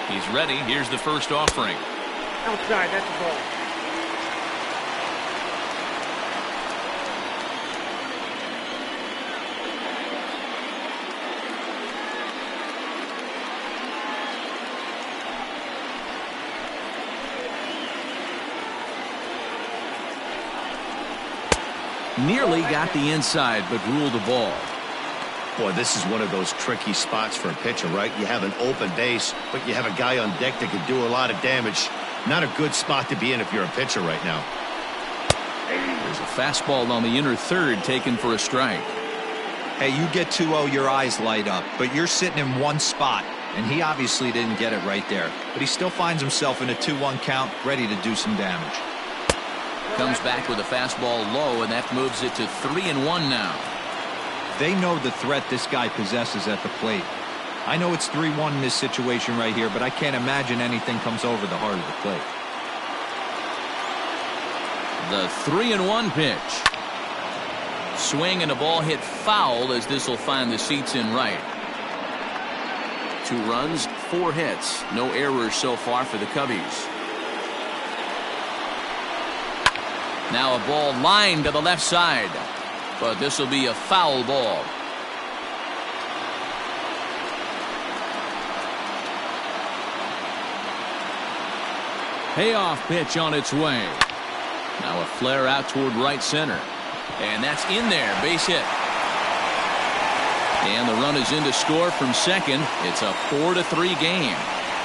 He's ready. Here's the first offering. Outside, that's the ball. Nearly got the inside, but ruled the ball. Boy, this is one of those tricky spots for a pitcher, right? You have an open base, but you have a guy on deck that could do a lot of damage. Not a good spot to be in if you're a pitcher right now. There's a fastball on the inner third taken for a strike. Hey, you get 2-0, your eyes light up, but you're sitting in one spot, and he obviously didn't get it right there. But he still finds himself in a 2-1 count, ready to do some damage. Comes back with a fastball low, and that moves it to 3-1 now. They know the threat this guy possesses at the plate. I know it's 3-1 in this situation right here, but I can't imagine anything comes over the heart of the plate. The 3-1 pitch. Swing and a ball hit foul as this will find the seats in right. 2 runs, 4 hits, no errors so far for the Cubbies. Now a ball lined to the left side, but this will be a foul ball. Payoff pitch on its way. Now a flare out toward right center. And that's in there, base hit. And the run is in to score from second. It's a 4-3 game.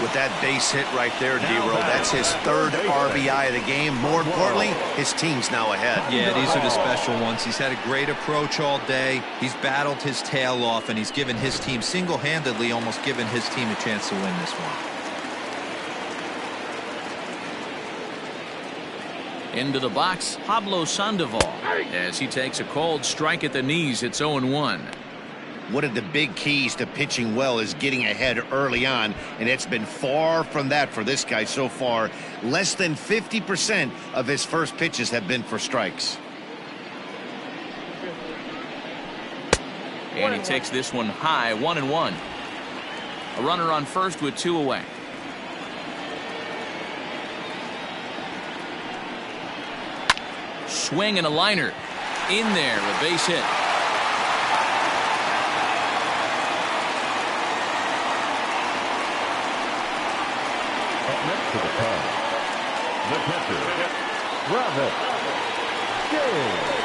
With that base hit right there, D-Row, that's his 3rd RBI of the game. More importantly, his team's now ahead. Yeah, these are the special ones. He's had a great approach all day. He's battled his tail off, and he's given his team single-handedly, almost given his team a chance to win this one. Into the box, Pablo Sandoval, as he takes a cold strike at the knees. It's 0-1. One of the big keys to pitching well is getting ahead early on, and it's been far from that for this guy so far. Less than 50% of his first pitches have been for strikes. And he takes this one high, 1-1. A runner on first with 2 away. Swing and a liner. In there, a base hit. Up next to the Cubs, the pitcher, Travis James.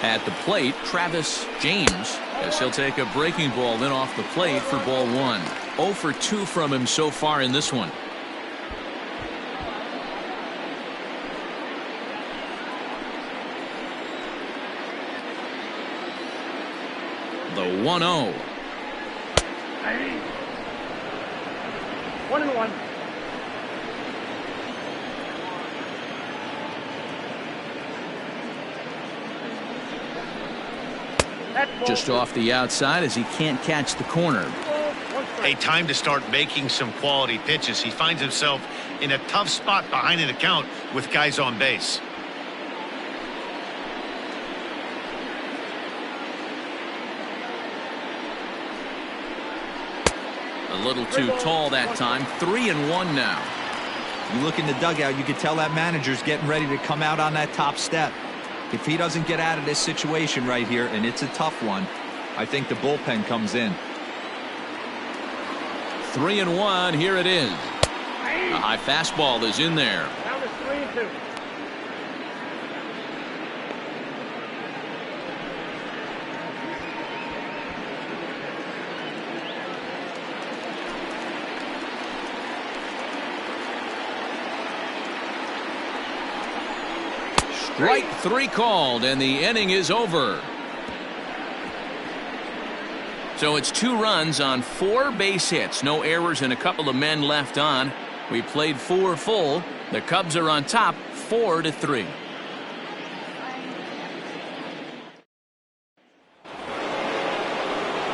At the plate, Travis James, as he'll take a breaking ball then off the plate for ball 1. 0 for 2 from him so far in this one. The 1-0. 1-1. Just off the outside as he can't catch the corner. Hey, time to start making some quality pitches. He finds himself in a tough spot behind an account with guys on base. A little too tall that time. 3-1 now. You look in the dugout, you can tell that manager's getting ready to come out on that top step. If he doesn't get out of this situation right here, and it's a tough one, I think the bullpen comes in. 3-1. Here it is. A high fastball is in there. Down to 3-2. Strike 3 called, and the inning is over. So it's 2 runs on 4 base hits. No errors and a couple of men left on. We played 4 full. The Cubs are on top 4-3.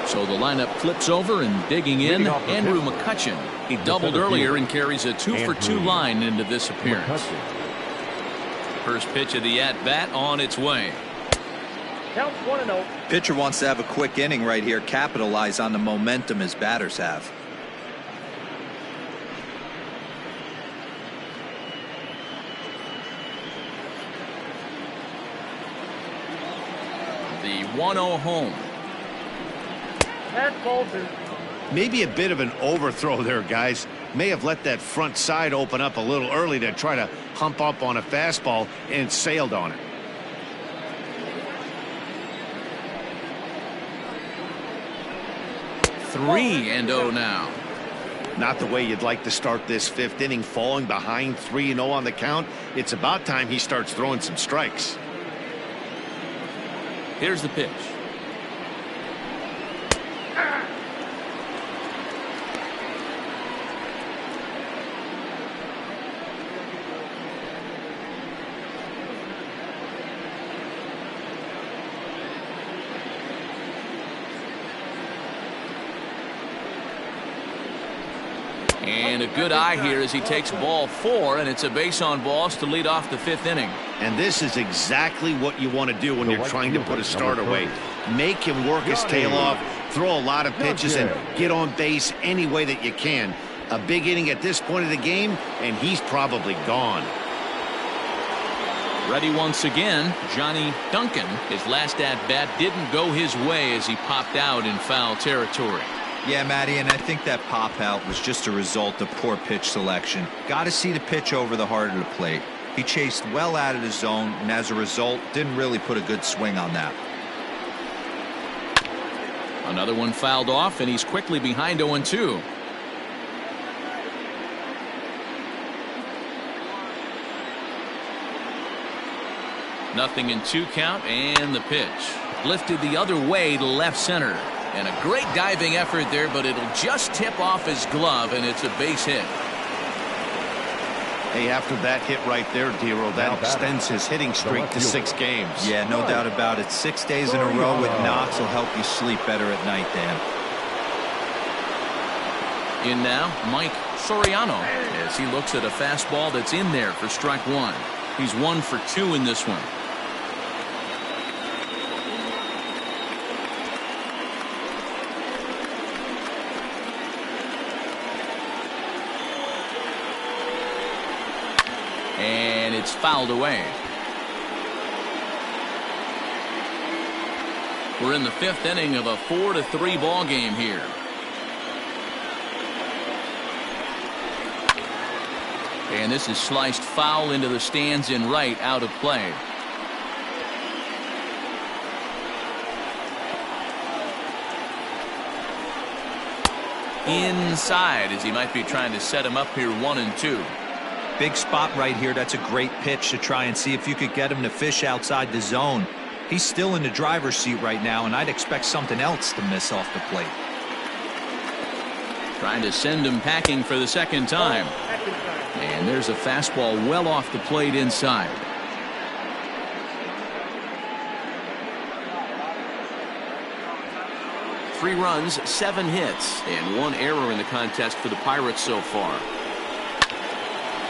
So the lineup flips over and digging in. Andrew McCutchen. He doubled earlier and carries a 2 for 2 line into this appearance. First pitch of the at-bat on its way. Counts 1-0. Pitcher wants to have a quick inning right here, capitalize on the momentum his batters have. The 1-0 home. That's ball 2. Maybe a bit of an overthrow there, guys. May have let that front side open up a little early to try to hump up on a fastball and sailed on it. 3-0 now. Not the way you'd like to start this 5th inning, falling behind 3-0 on the count. It's about time he starts throwing some strikes. Here's the pitch. And a good eye here as he takes ball 4, and it's a base on balls to lead off the 5th inning. And this is exactly what you want to do when you're trying to put a starter away. Make him work his tail off, throw a lot of pitches, and get on base any way that you can. A big inning at this point of the game, and he's probably gone. Ready once again, Johnny Duncan. His last at-bat didn't go his way as he popped out in foul territory. Yeah, Matty, and I think that pop out was just a result of poor pitch selection. Got to see the pitch over the heart of the plate. He chased well out of the zone, and as a result, didn't really put a good swing on that. Another one fouled off, and he's quickly behind 0-2. Nothing in 2 count, and the pitch lifted the other way to left center. And a great diving effort there, but it'll just tip off his glove, and it's a base hit. Hey, after that hit right there, Dero, that extends his hitting streak to 6 games. Yeah, no doubt about it. 6 days in a row with knocks will help you sleep better at night, Dan. In now, Mike Soriano, as he looks at a fastball that's in there for strike 1. He's 1 for 2 in this one. And it's fouled away. We're in the 5th inning of a 4-3 ball game here. And this is sliced foul into the stands in right, out of play. Inside, as he might be trying to set him up here 1-2. Big spot right here. That's a great pitch to try and see if you could get him to fish outside the zone. He's still in the driver's seat right now, and I'd expect something else to miss off the plate. Trying to send him packing for the 2nd time. And there's a fastball well off the plate inside. Three runs, 7 hits, and 1 error in the contest for the Pirates so far.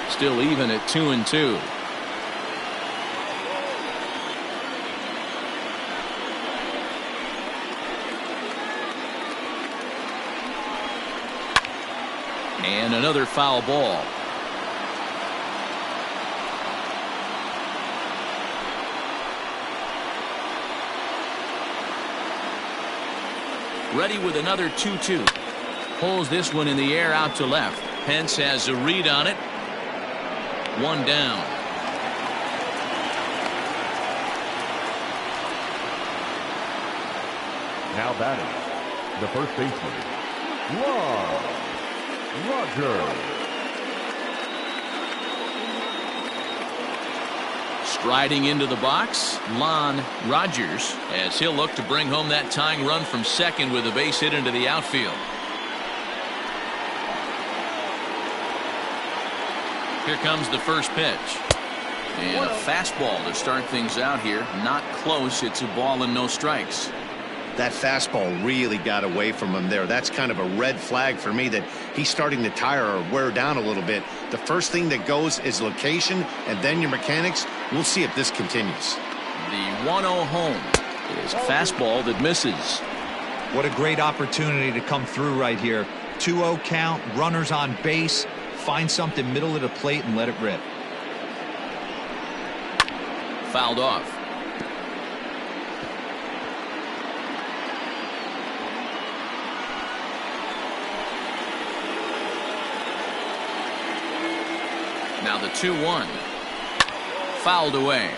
Still even at 2-2. And another foul ball. Ready with another 2-2. Pulls this one in the air out to left. Pence has a read on it. 1 down. Now batting, the first baseman, Lon Rogers. Striding into the box, Lon Rogers, as he'll look to bring home that tying run from second with a base hit into the outfield. Here comes the first pitch. And a fastball to start things out here. Not close. It's a ball and no strikes. That fastball really got away from him there. That's kind of a red flag for me that he's starting to tire or wear down a little bit. The first thing that goes is location and then your mechanics. We'll see if this continues. The 1-0 home is a fastball that misses. What a great opportunity to come through right here. 2-0 count, runners on base. Find something middle of the plate and let it rip. Fouled off. Now the 2-1. Fouled away.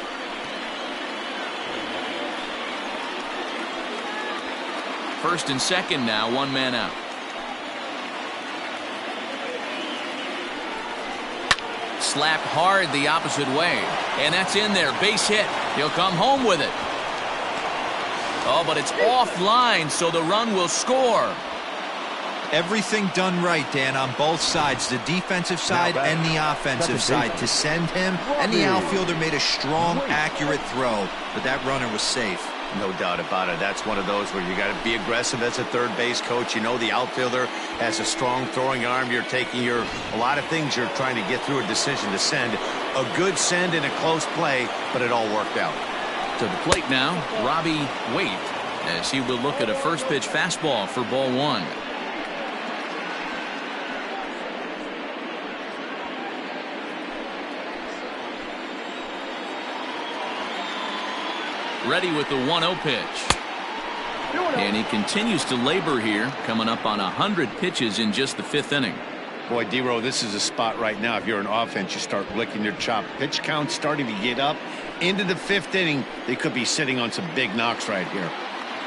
First and second now, 1 man out. slapped hard the opposite way. And that's in there. Base hit. He'll come home with it. Oh, but it's offline, so the run will score. Everything done right, Dan, on both sides, the defensive side and the offensive side, to send him, and the outfielder made a strong, accurate throw, but that runner was safe. No doubt about it. That's one of those where you got to be aggressive as a third base coach. You know the outfielder has a strong throwing arm. You're taking a lot of things you're trying to get through a decision to send. A good send in a close play, but it all worked out. To the plate now, Robbie Waite, as he will look at a first pitch fastball for ball one. Ready with the 1-0 pitch. And he continues to labor here, coming up on 100 pitches in just the 5th inning. Boy, D-Row, this is a spot right now. If you're an offense, you start licking your chop. Pitch count starting to get up into the 5th inning. They could be sitting on some big knocks right here.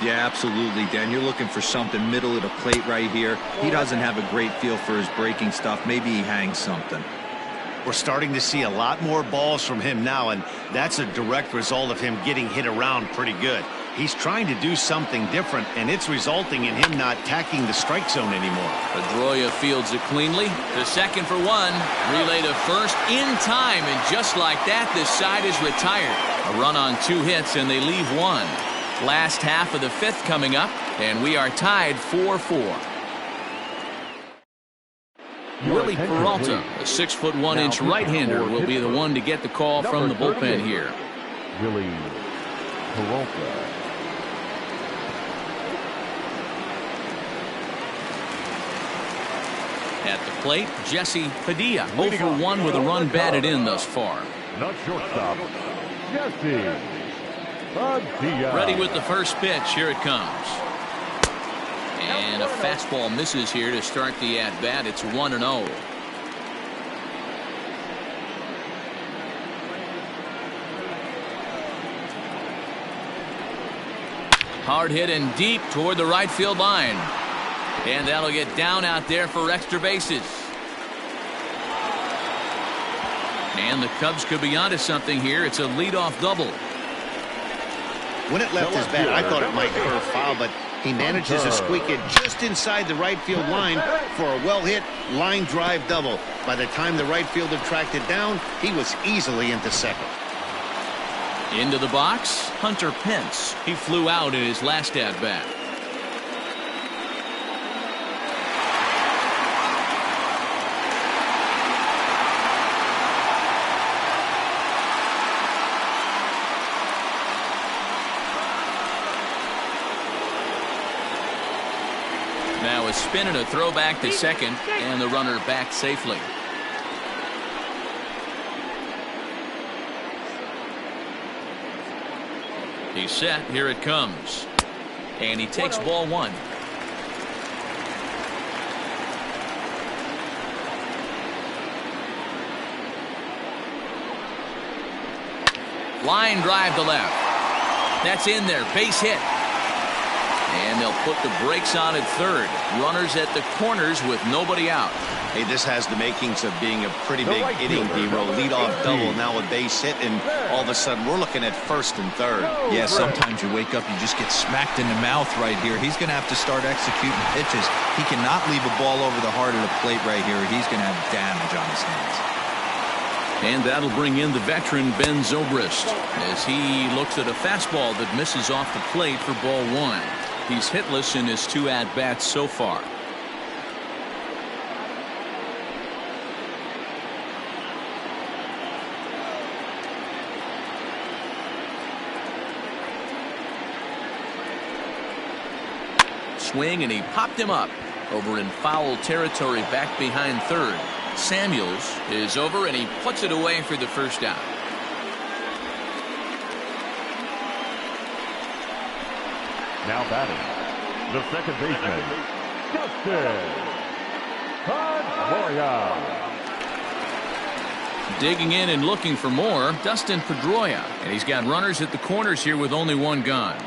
Yeah, absolutely, Dan. You're looking for something middle of the plate right here. He doesn't have a great feel for his breaking stuff. Maybe he hangs something. We're starting to see a lot more balls from him now, and that's a direct result of him getting hit around pretty good. He's trying to do something different, and it's resulting in him not tacking the strike zone anymore. Pedroia fields it cleanly. To second for one. Relay to first in time, and just like that, this side is retired. A run on 2 hits, and they leave 1. Last half of the 5th coming up, and we are tied 4-4. Willie Peralta, a 6'1" right-hander, will be the one to get the call from the bullpen here. Willie Peralta. At the plate, Jesse Padilla, 0 for 1 with a run batted in thus far. Not shortstop, Jesse Padilla. Ready with the first pitch. Here it comes. And a fastball misses here to start the at-bat. It's 1-0. Hard hit and deep toward the right field line. And that'll get down out there for extra bases. And the Cubs could be onto something here. It's a leadoff double. When it left his bat, I thought it might curve foul, but he manages to squeak it just inside the right field line for a well-hit line drive double. By the time the right fielder tracked it down, he was easily into second. Into the box, Hunter Pence. He flew out in his last at-bat. Now a spin and a throw back to second, and the runner back safely. He's set. Here it comes. And he takes ball 1. Line drive to left. That's in there. Base hit. And they'll put the brakes on at third. Runners at the corners with nobody out. Hey, this has the makings of being a pretty big inning, D-Row. Leadoff double, now a base hit, and all of a sudden we're looking at first and third. Yeah, sometimes you wake up, you just get smacked in the mouth right here. He's going to have to start executing pitches. He cannot leave a ball over the heart of the plate right here. He's going to have damage on his hands. And that'll bring in the veteran Ben Zobrist as he looks at a fastball that misses off the plate for ball 1. He's hitless in his 2 at-bats so far. Swing, and he popped him up over in foul territory back behind third. Samuels is over, and he puts it away for the first out. Now batting, the second baseman, Dustin Pedroia. Digging in and looking for more, Dustin Pedroia. And he's got runners at the corners here with only 1 gone.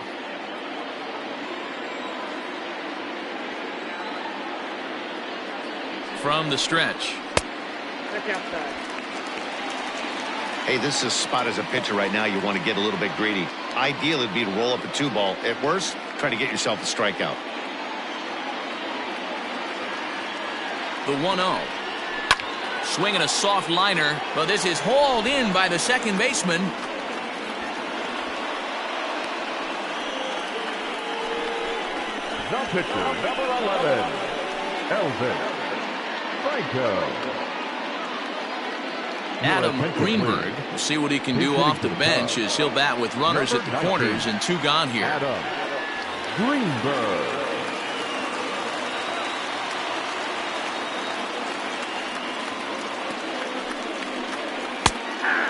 From the stretch. Hey, this is a spot as a pitcher right now you want to get a little bit greedy. Ideal would be to roll up a 2-ball. At worst, try to get yourself a strikeout. The 1-0. Swinging a soft liner, but this is hauled in by the second baseman. The pitcher, number 11, Elvis Franco. Adam Greenberg will see what he can do off the bench as he'll bat with runners at the corners and 2 gone here. Adam Greenberg.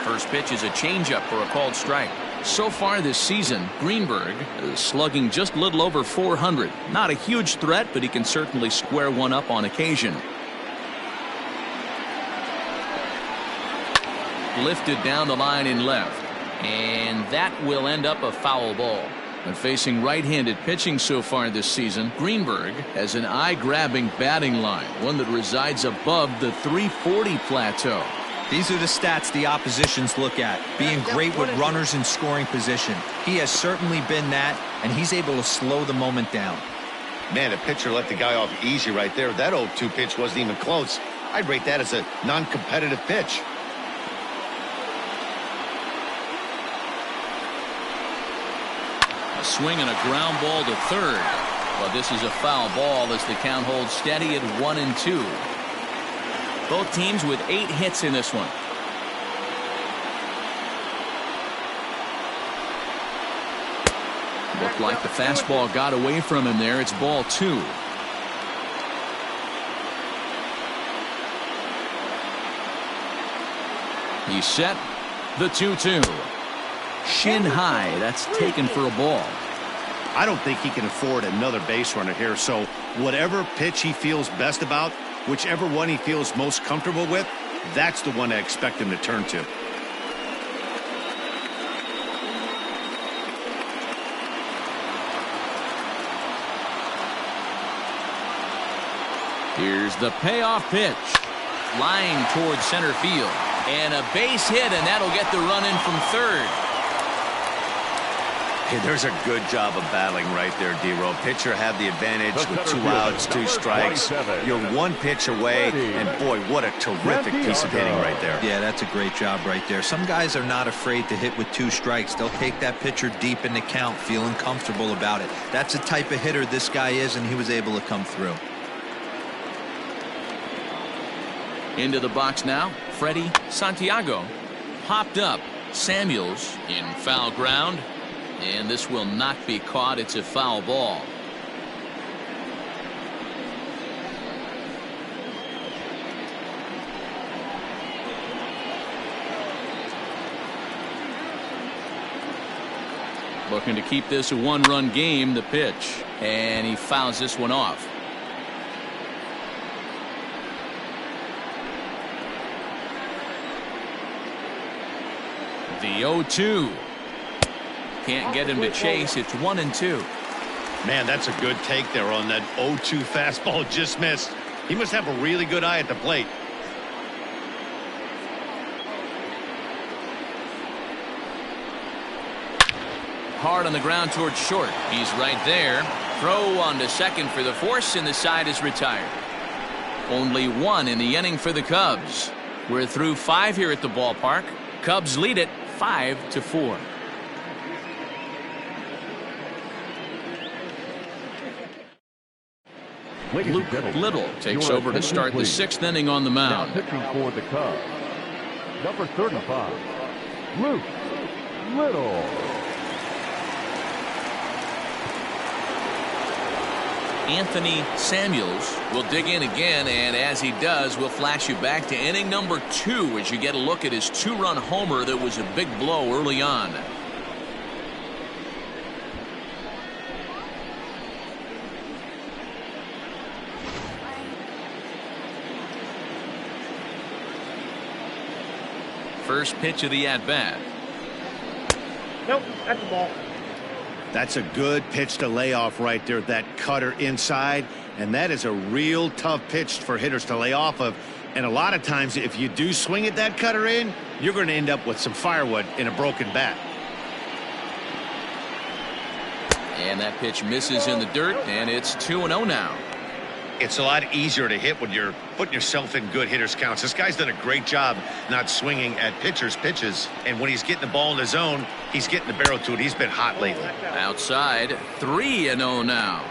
First pitch is a changeup for a called strike. So far this season, Greenberg is slugging just a little over 400. Not a huge threat, but he can certainly square one up on occasion. Lifted down the line in left, and that will end up a foul ball. And facing right-handed pitching so far this season, Greenberg has an eye-grabbing batting line, one that resides above the 340 plateau. These are the stats the oppositions look at. Being great with runners in scoring position. He has certainly been that, and he's able to slow the moment down. Man, the pitcher let the guy off easy right there. That 0-2 pitch wasn't even close. I'd rate that as a non-competitive pitch. A swing and a ground ball to third. But this is a foul ball as the count holds steady at 1-2. Both teams with 8 hits in this one. Looked like the fastball got away from him there. It's ball 2. He's set. The 2-2. Shin high. That's taken for a ball. I don't think he can afford another base runner here, so whatever pitch he feels best about, whichever one he feels most comfortable with, that's the one I expect him to turn to. Here's the payoff pitch. Flying towards center field. And a base hit, and that'll get the run in from third. Hey, there's a good job of battling right there, D-Row. Pitcher had the advantage with 2 outs, 2 strikes. You're 1 pitch away, and boy, what a terrific piece of hitting right there. Yeah, that's a great job right there. Some guys are not afraid to hit with 2 strikes. They'll take that pitcher deep in the count, feeling comfortable about it. That's the type of hitter this guy is, and he was able to come through. Into the box now, Freddie Santiago. Popped up. Samuels in foul ground. And this will not be caught. It's a foul ball. Looking to keep this a 1-run game, the pitch. And he fouls this one off. The 0-2. Can't get him to chase. It's 1-2. Man, that's a good take there on that 0-2 fastball. Just missed. He must have a really good eye at the plate. Hard on the ground towards short. He's right there. Throw on to second for the force, and the side is retired. Only 1 in the inning for the Cubs. We're through 5 here at the ballpark. Cubs lead it 5-4. Luke Little takes over to start the 6th inning on the mound. Now pitching for the Cubs, number 35, Luke Little. Anthony Samuels will dig in again, and as he does, we'll flash you back to inning number 2 as you get a look at his 2-run homer that was a big blow early on. First pitch of the at-bat. Nope, that's a ball. That's a good pitch to lay off right there. That cutter inside, and that is a real tough pitch for hitters to lay off of. And a lot of times, if you do swing at that cutter in, you're going to end up with some firewood in a broken bat. And that pitch misses in the dirt, and it's 2-0 now. It's a lot easier to hit when you're putting yourself in good hitters counts. This guy's done a great job not swinging at pitchers' pitches. And when he's getting the ball in the zone, he's getting the barrel to it. He's been hot lately. Outside, 3-0 now.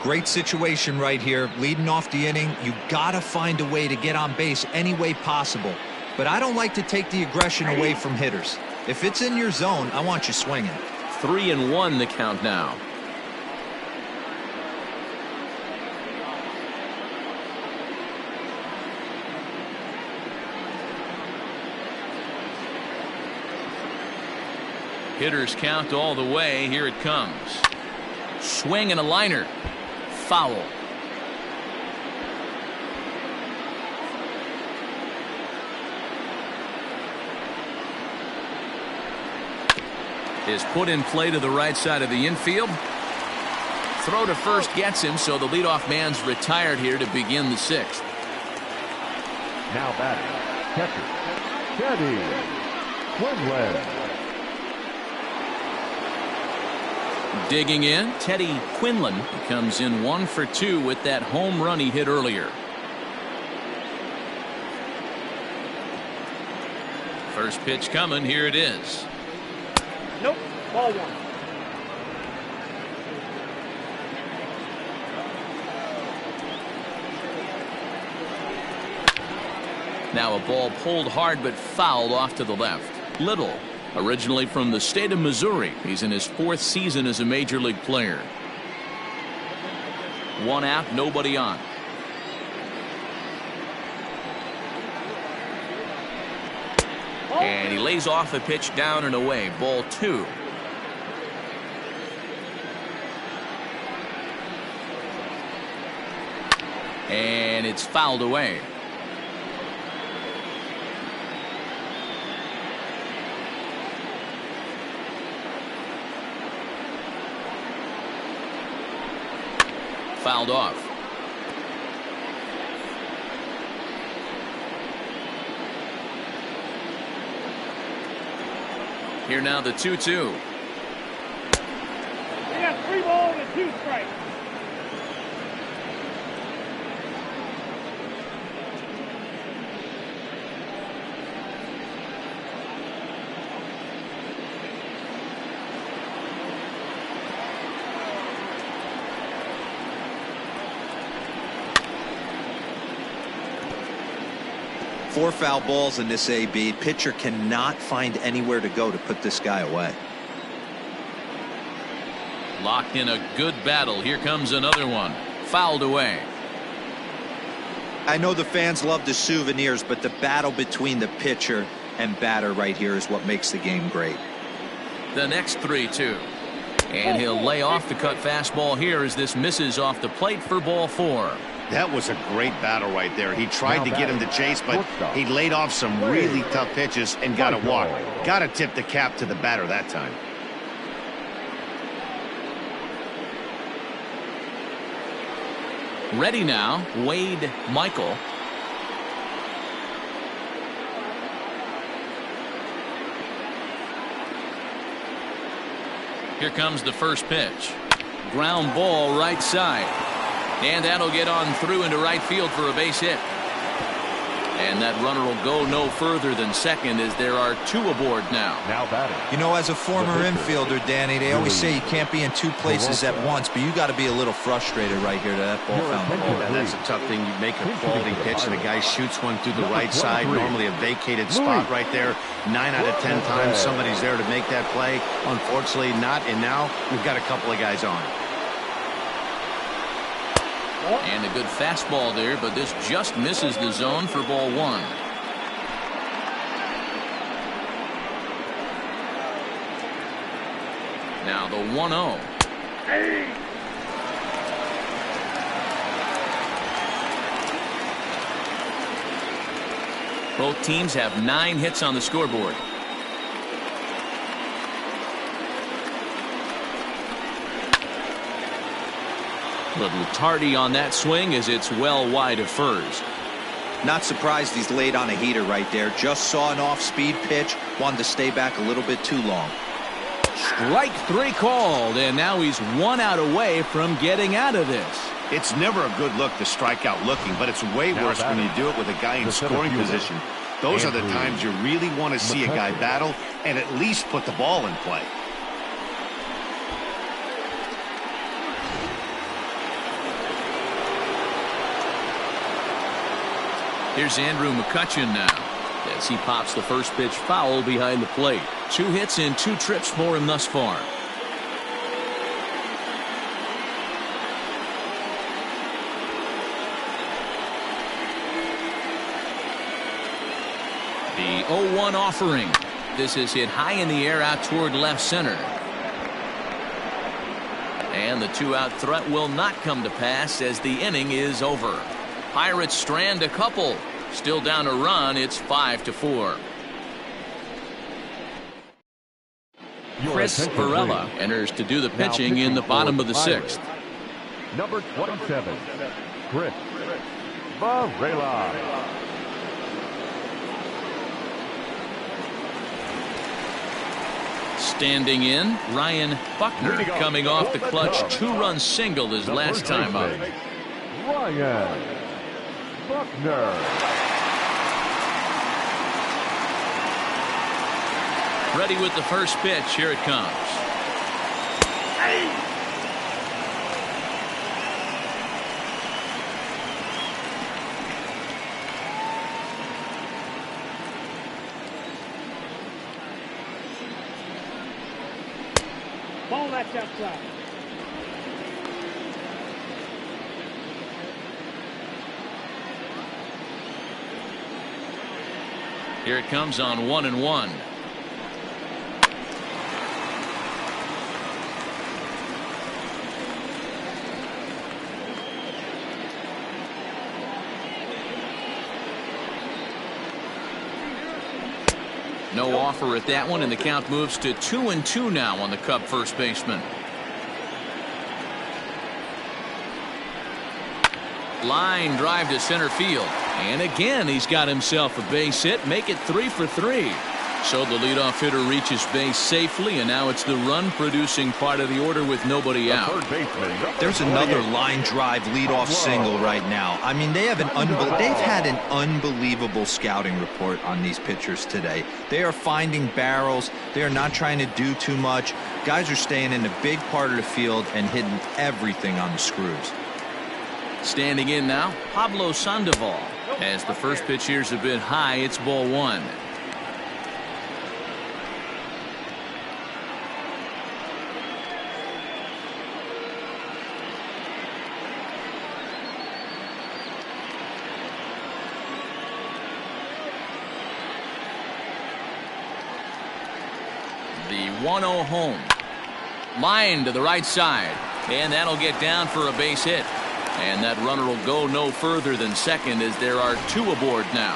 Great situation right here. Leading off the inning, you got to find a way to get on base any way possible. But I don't like to take the aggression away from hitters. If it's in your zone, I want you swinging. 3-1 the count now. Hitters count all the way. Here it comes. Swing and a liner. Foul. Is put in play to the right side of the infield. Throw to first gets him, so the leadoff man's retired here to begin the sixth. Now batting, catcher, Teddy Quinlan. Digging in, Teddy Quinlan comes in 1 for 2 with that home run he hit earlier. First pitch coming. Here it is. Nope. Ball 1. Now a ball pulled hard but fouled off to the left. Little, originally from the state of Missouri. He's in his 4th season as a major league player. 1 out, nobody on. And he lays off a pitch down and away. Ball 2. And it's fouled away. Fouled off. Here now the 2-2. They got 3 balls and 2 strikes. Four foul balls in this AB. Pitcher cannot find anywhere to go to put this guy away. Locked in a good battle. Here comes another one. Fouled away. I know the fans love the souvenirs, but the battle between the pitcher and batter right here is what makes the game great. The next 3-2. And he'll lay off the cut fastball here as this misses off the plate for ball 4. That was a great battle right there. He tried to get him to chase, but he laid off some really tough pitches and got a walk. Got to tip the cap to the batter that time. Ready now, Wade Michael. Here comes the first pitch. Ground ball right side. And that'll get on through into right field for a base hit. And that runner will go no further than second as there are 2 aboard now. Now batting. You know, as a former infielder, Danny, they always say you can't be in 2 places at once, but you got to be a little frustrated right here to that ball found. And that's a tough thing. You make a quality pitch and the guy shoots one through the right side, normally a vacated spot right there. 9 out of 10 times somebody's there to make that play. Unfortunately not, and now we've got a couple of guys on. And a good fastball there, but this just misses the zone for ball 1. Now the 1-0. Both teams have 9 hits on the scoreboard. Little tardy on that swing as it's well wide of first. Not surprised he's laid on a heater right there. Just saw an off-speed pitch, wanted to stay back a little bit too long. Strike 3 called, and now he's 1 out away from getting out of this. It's never a good look to strike out looking, but it's way worse when you do it with a guy in scoring position. Those are the times you really want to see a guy battle and at least put the ball in play. Here's Andrew McCutchen now as he pops the first pitch foul behind the plate. 2 hits and 2 trips for him thus far. The 0-1 offering. This is hit high in the air out toward left center. And the 2-out threat will not come to pass as the inning is over. Pirates strand a couple. Still down a run. It's 5-4. Chris Varela enters to do the pitching in the bottom of the 6th. Number 27, Chris Varela. Standing in, Ryan Buckner coming off the clutch 2-run single his last time up. Ryan Buckner. Ready with the first pitch. Here it comes. Ball that's outside. Here it comes on 1-1. No offer at that one, and the count moves to 2-2 now on the Cub first baseman. Line drive to center field, and again he's got himself a base hit. Make it 3 for 3. So the leadoff hitter reaches base safely, and now it's the run-producing part of the order with nobody out. There's another line drive leadoff single right now. I mean, they've had an unbelievable scouting report on these pitchers today. They are finding barrels. They are not trying to do too much. Guys are staying in a big part of the field and hitting everything on the screws. Standing in now, Pablo Sandoval. As the first pitch here's a bit high, it's ball 1. The 1-0 home. Line to the right side, and that'll get down for a base hit. And that runner will go no further than second as there are 2 aboard now.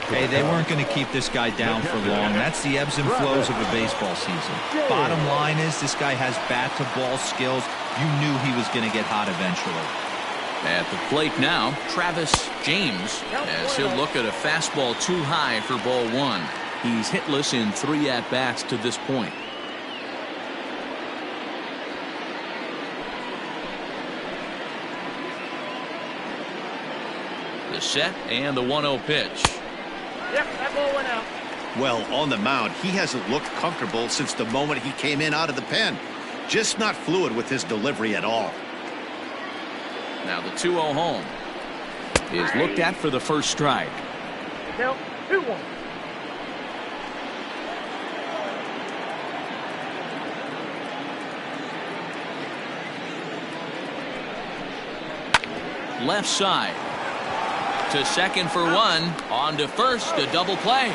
Hey, they weren't going to keep this guy down for long. That's the ebbs and flows of a baseball season. Bottom line is this guy has bat-to-ball skills. You knew he was going to get hot eventually. At the plate now, Travis James, as he'll look at a fastball too high for ball 1. He's hitless in 3 at-bats to this point. The set and the 1-0 pitch. Yep, that ball went out. Well, on the mound, he hasn't looked comfortable since the moment he came in out of the pen. Just not fluid with his delivery at all. Now the 2-0 home is looked at for the first strike. Now, 2-1. Left side. To second for 1. On to first, a double play.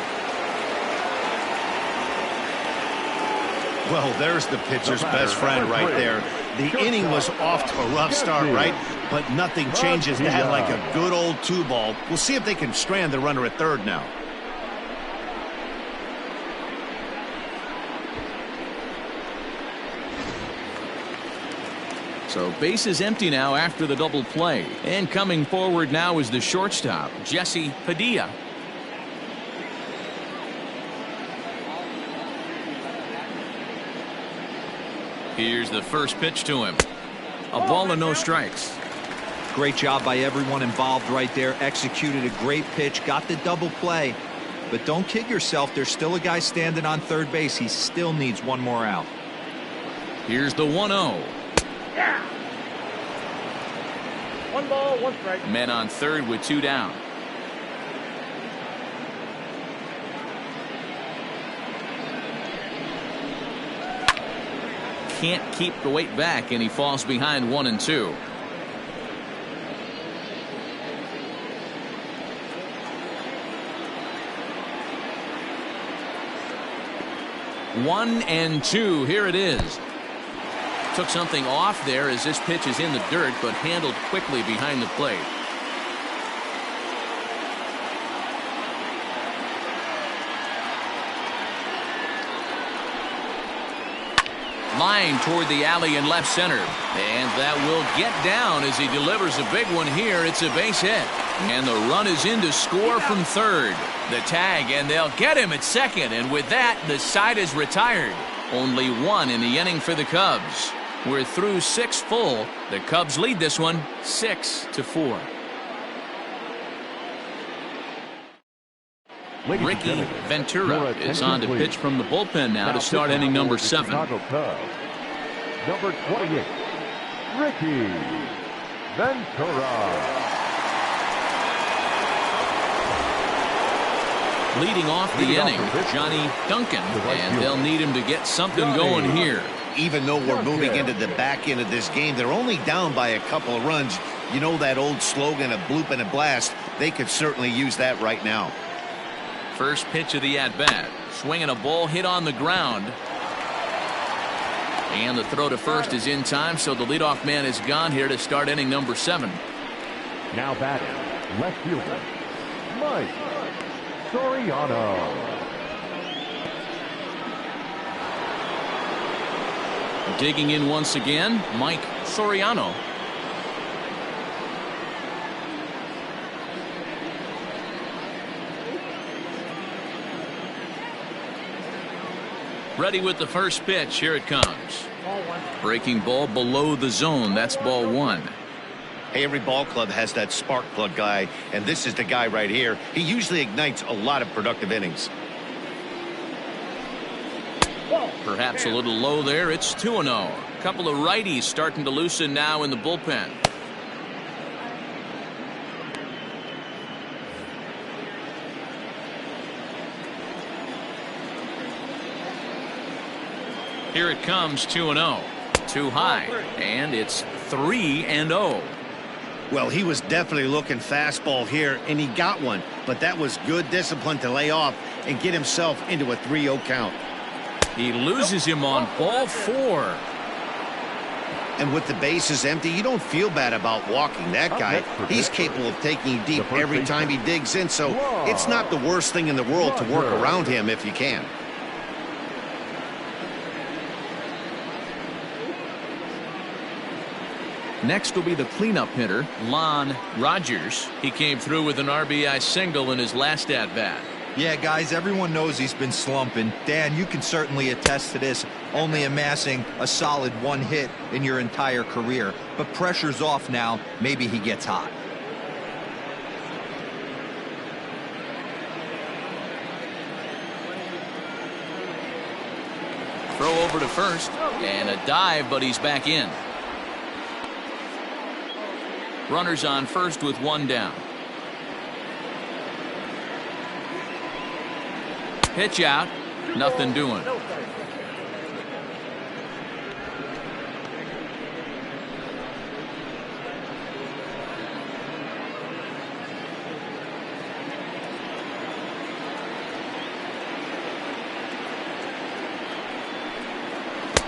Well, there's the pitcher's best friend right there. The inning was off to a rough start, right? But nothing changes that like a good old 2-ball. We'll see if they can strand the runner at third now. So base is empty now after the double play. And coming forward now is the shortstop, Jesse Padilla. Here's the first pitch to him. A ball and no strikes. Great job by everyone involved right there. Executed a great pitch, got the double play. But don't kid yourself, there's still a guy standing on third base. He still needs one more out. Here's the 1-0. Yeah. 1 ball, 1 strike. Men on third with 2 down. Can't keep the weight back, and he falls behind 1 and 2. One and 2. Here it is. Took something off there as this pitch is in the dirt, but handled quickly behind the plate. Line toward the alley in left center. And that will get down as he delivers a big one here. It's a base hit. And the run is in to score from third. The tag, and they'll get him at second. And with that, the side is retired. Only 1 in the inning for the Cubs. We're through 6 full. The Cubs lead this one 6-4. Ricky Ventura is on to pitch from the bullpen now to start inning number 7. Chicago Cubs, number 28, Ricky Ventura. Leading off the inning, Johnny Duncan, and they'll need him to get something going here. Even though we're moving into the back end of this game, they're only down by a couple of runs. You know that old slogan, a bloop and a blast. They could certainly use that right now. First pitch of the at-bat. Swinging a ball hit on the ground. And the throw to first is in time, so the leadoff man is gone here to start inning number 7. Now batting, left fielder, Mike Soriano. Digging in once again, Mike Soriano. Ready with the first pitch. Here it comes. Ball 1. Breaking ball below the zone. That's ball 1. Hey, every ball club has that spark plug guy, and this is the guy right here. He usually ignites a lot of productive innings. Perhaps a little low there. It's 2-0. A couple of righties starting to loosen now in the bullpen. Here it comes, 2-0. Too high, and it's 3-0. Well, he was definitely looking fastball here, and he got one. But that was good discipline to lay off and get himself into a 3-0 count. He loses him on ball 4. And with the bases empty, you don't feel bad about walking that guy. He's capable of taking you deep every time he digs in, so it's not the worst thing in the world to work around him if you can. Next will be the cleanup hitter, Lon Rogers. He came through with an RBI single in his last at-bat. Yeah, guys, everyone knows he's been slumping. Dan, you can certainly attest to this, only amassing a solid 1 hit in your entire career. But pressure's off now. Maybe he gets hot. Throw over to first, and a dive, but he's back in. Runners on first with 1 down. Pitch out. Nothing doing.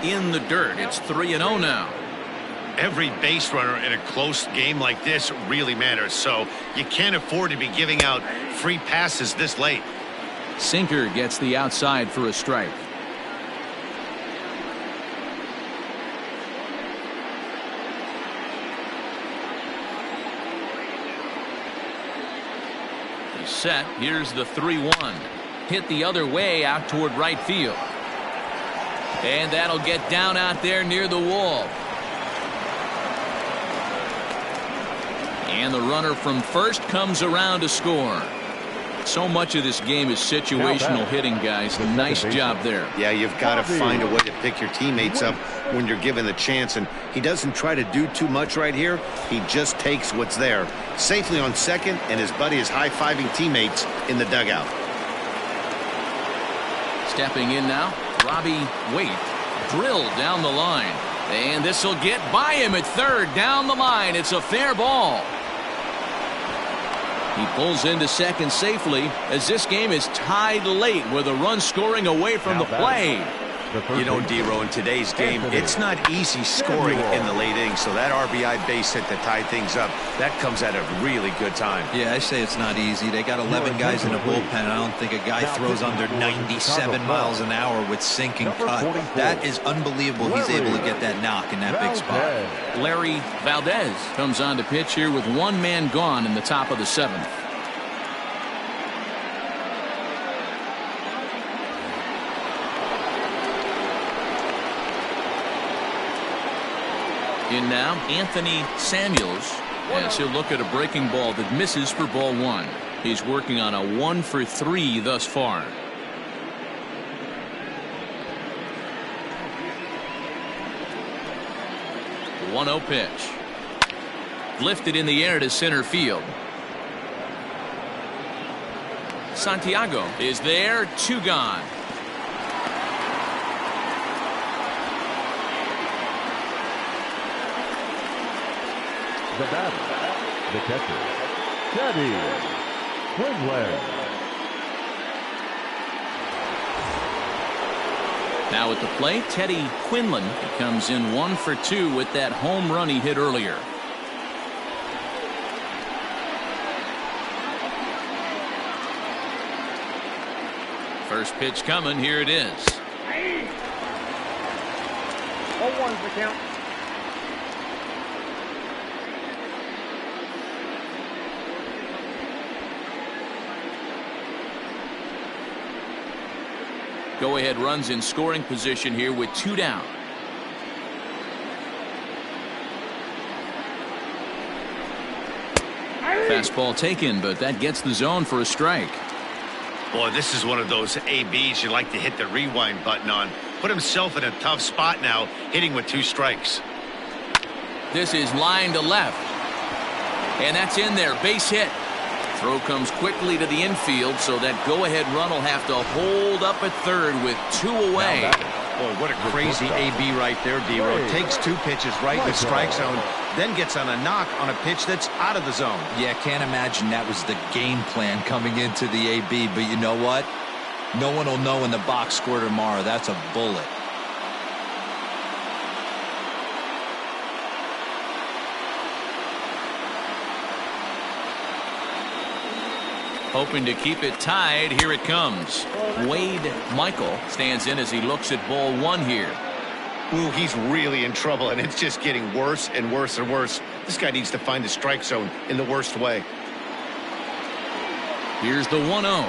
In the dirt. It's 3-0 now. Every base runner in a close game like this really matters, so you can't afford to be giving out free passes this late. Sinker gets the outside for a strike. set. Here's the 3-1. Hit the other way out toward right field. And that'll get down out there near the wall. And the runner from first comes around to score. So much of this game is situational hitting, guys. Nice job there. Yeah, you've got to find a way to pick your teammates up when you're given the chance, and he doesn't try to do too much right here. He just takes what's there. Safely on second, and his buddy is high-fiving teammates in the dugout. Stepping in now, Robbie Waite. Drilled down the line. And this will get by him at third. Down the line. It's a fair ball. He pulls into second safely as this game is tied late with a run scoring away from the play. You know, D-Row, in today's game, it's not easy scoring in the late innings, so that RBI base hit to tie things up, that comes at a really good time. Yeah, I say it's not easy. They got 11 guys in the bullpen. I don't think a guy throws under 97 miles an hour with sinking cut. That is unbelievable. He's able to get that knock in that big spot. Larry Valdez comes on to pitch here with one man gone in the top of the seventh. In now, Anthony Samuels, as he'll look at a breaking ball that misses for ball one. He's working on a 1-for-3 thus far. The 1-0 pitch. Lifted in the air to center field. Santiago is there, 2 gone. The batter, the catcher, Teddy Quinlan. Now at the plate, Teddy Quinlan. He comes in 1-for-2 with that home run he hit earlier. First pitch coming. Here it is. 0-1's the count. Go-ahead runs in scoring position here with 2 down. Fastball taken, but that gets the zone for a strike. Boy, this is one of those ABs you like to hit the rewind button on. Put himself in a tough spot now, hitting with 2 strikes. This is line to left. And that's in there. Base hit. Throw comes quickly to the infield, so that go-ahead run will have to hold up at third with 2 away. Boy, what a crazy AB right there, D-Row. Takes 2 pitches right in the strike zone, then gets on a knock on a pitch that's out of the zone. Yeah, can't imagine that was the game plan coming into the AB, but you know what? No one will know in the box score tomorrow. That's a bullet. Hoping to keep it tied. Here it comes. Wade Michael stands in as he looks at ball 1 here. Ooh, he's really in trouble, and it's just getting worse and worse and worse. This guy needs to find the strike zone in the worst way. Here's the 1-0.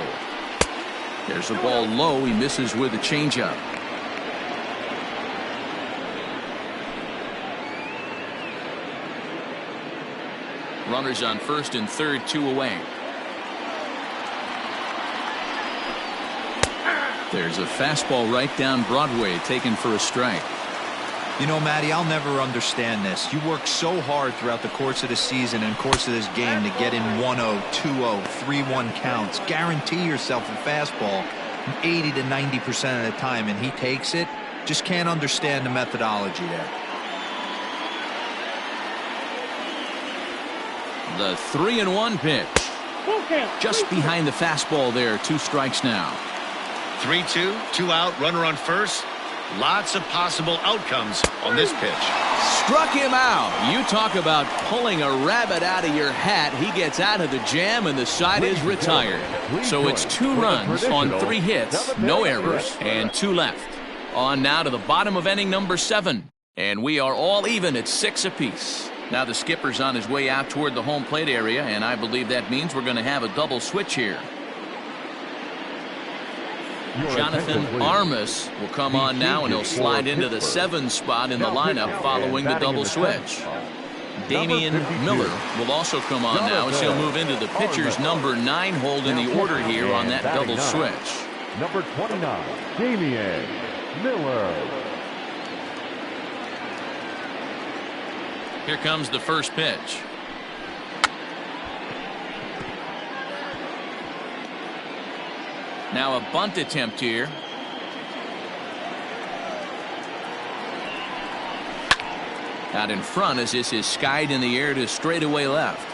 There's the ball low. He misses with a changeup. Runners on first and third, 2 away. There's a fastball right down Broadway, taken for a strike. You know, Matty, I'll never understand this. You work so hard throughout the course of the season and course of this game to get in 1-0, 2-0, 3-1 counts. Guarantee yourself a fastball 80 to 90% of the time, and he takes it. Just can't understand the methodology there. The 3-1 pitch. Just behind the fastball there. 2 strikes now. 3-2, 2 out, runner on first. Lots of possible outcomes on this pitch. Struck him out. You talk about pulling a rabbit out of your hat. He gets out of the jam, and the side is retired. So it's 2 runs on 3 hits, no errors, and 2 left. On now to the bottom of inning number 7. And we are all even at 6 apiece. Now the skipper's on his way out toward the home plate area, and I believe that means we're going to have a double switch here. Jonathan Armas will come on now, and he'll slide into the 7 spot in the lineup following the double switch. Damian Miller will also come on now, as he'll move into the pitcher's number 9 hold in the order here on that double switch. Number 29, Damian Miller. Here comes the first pitch. Now a bunt attempt here. Out in front as this is skied in the air to straightaway left.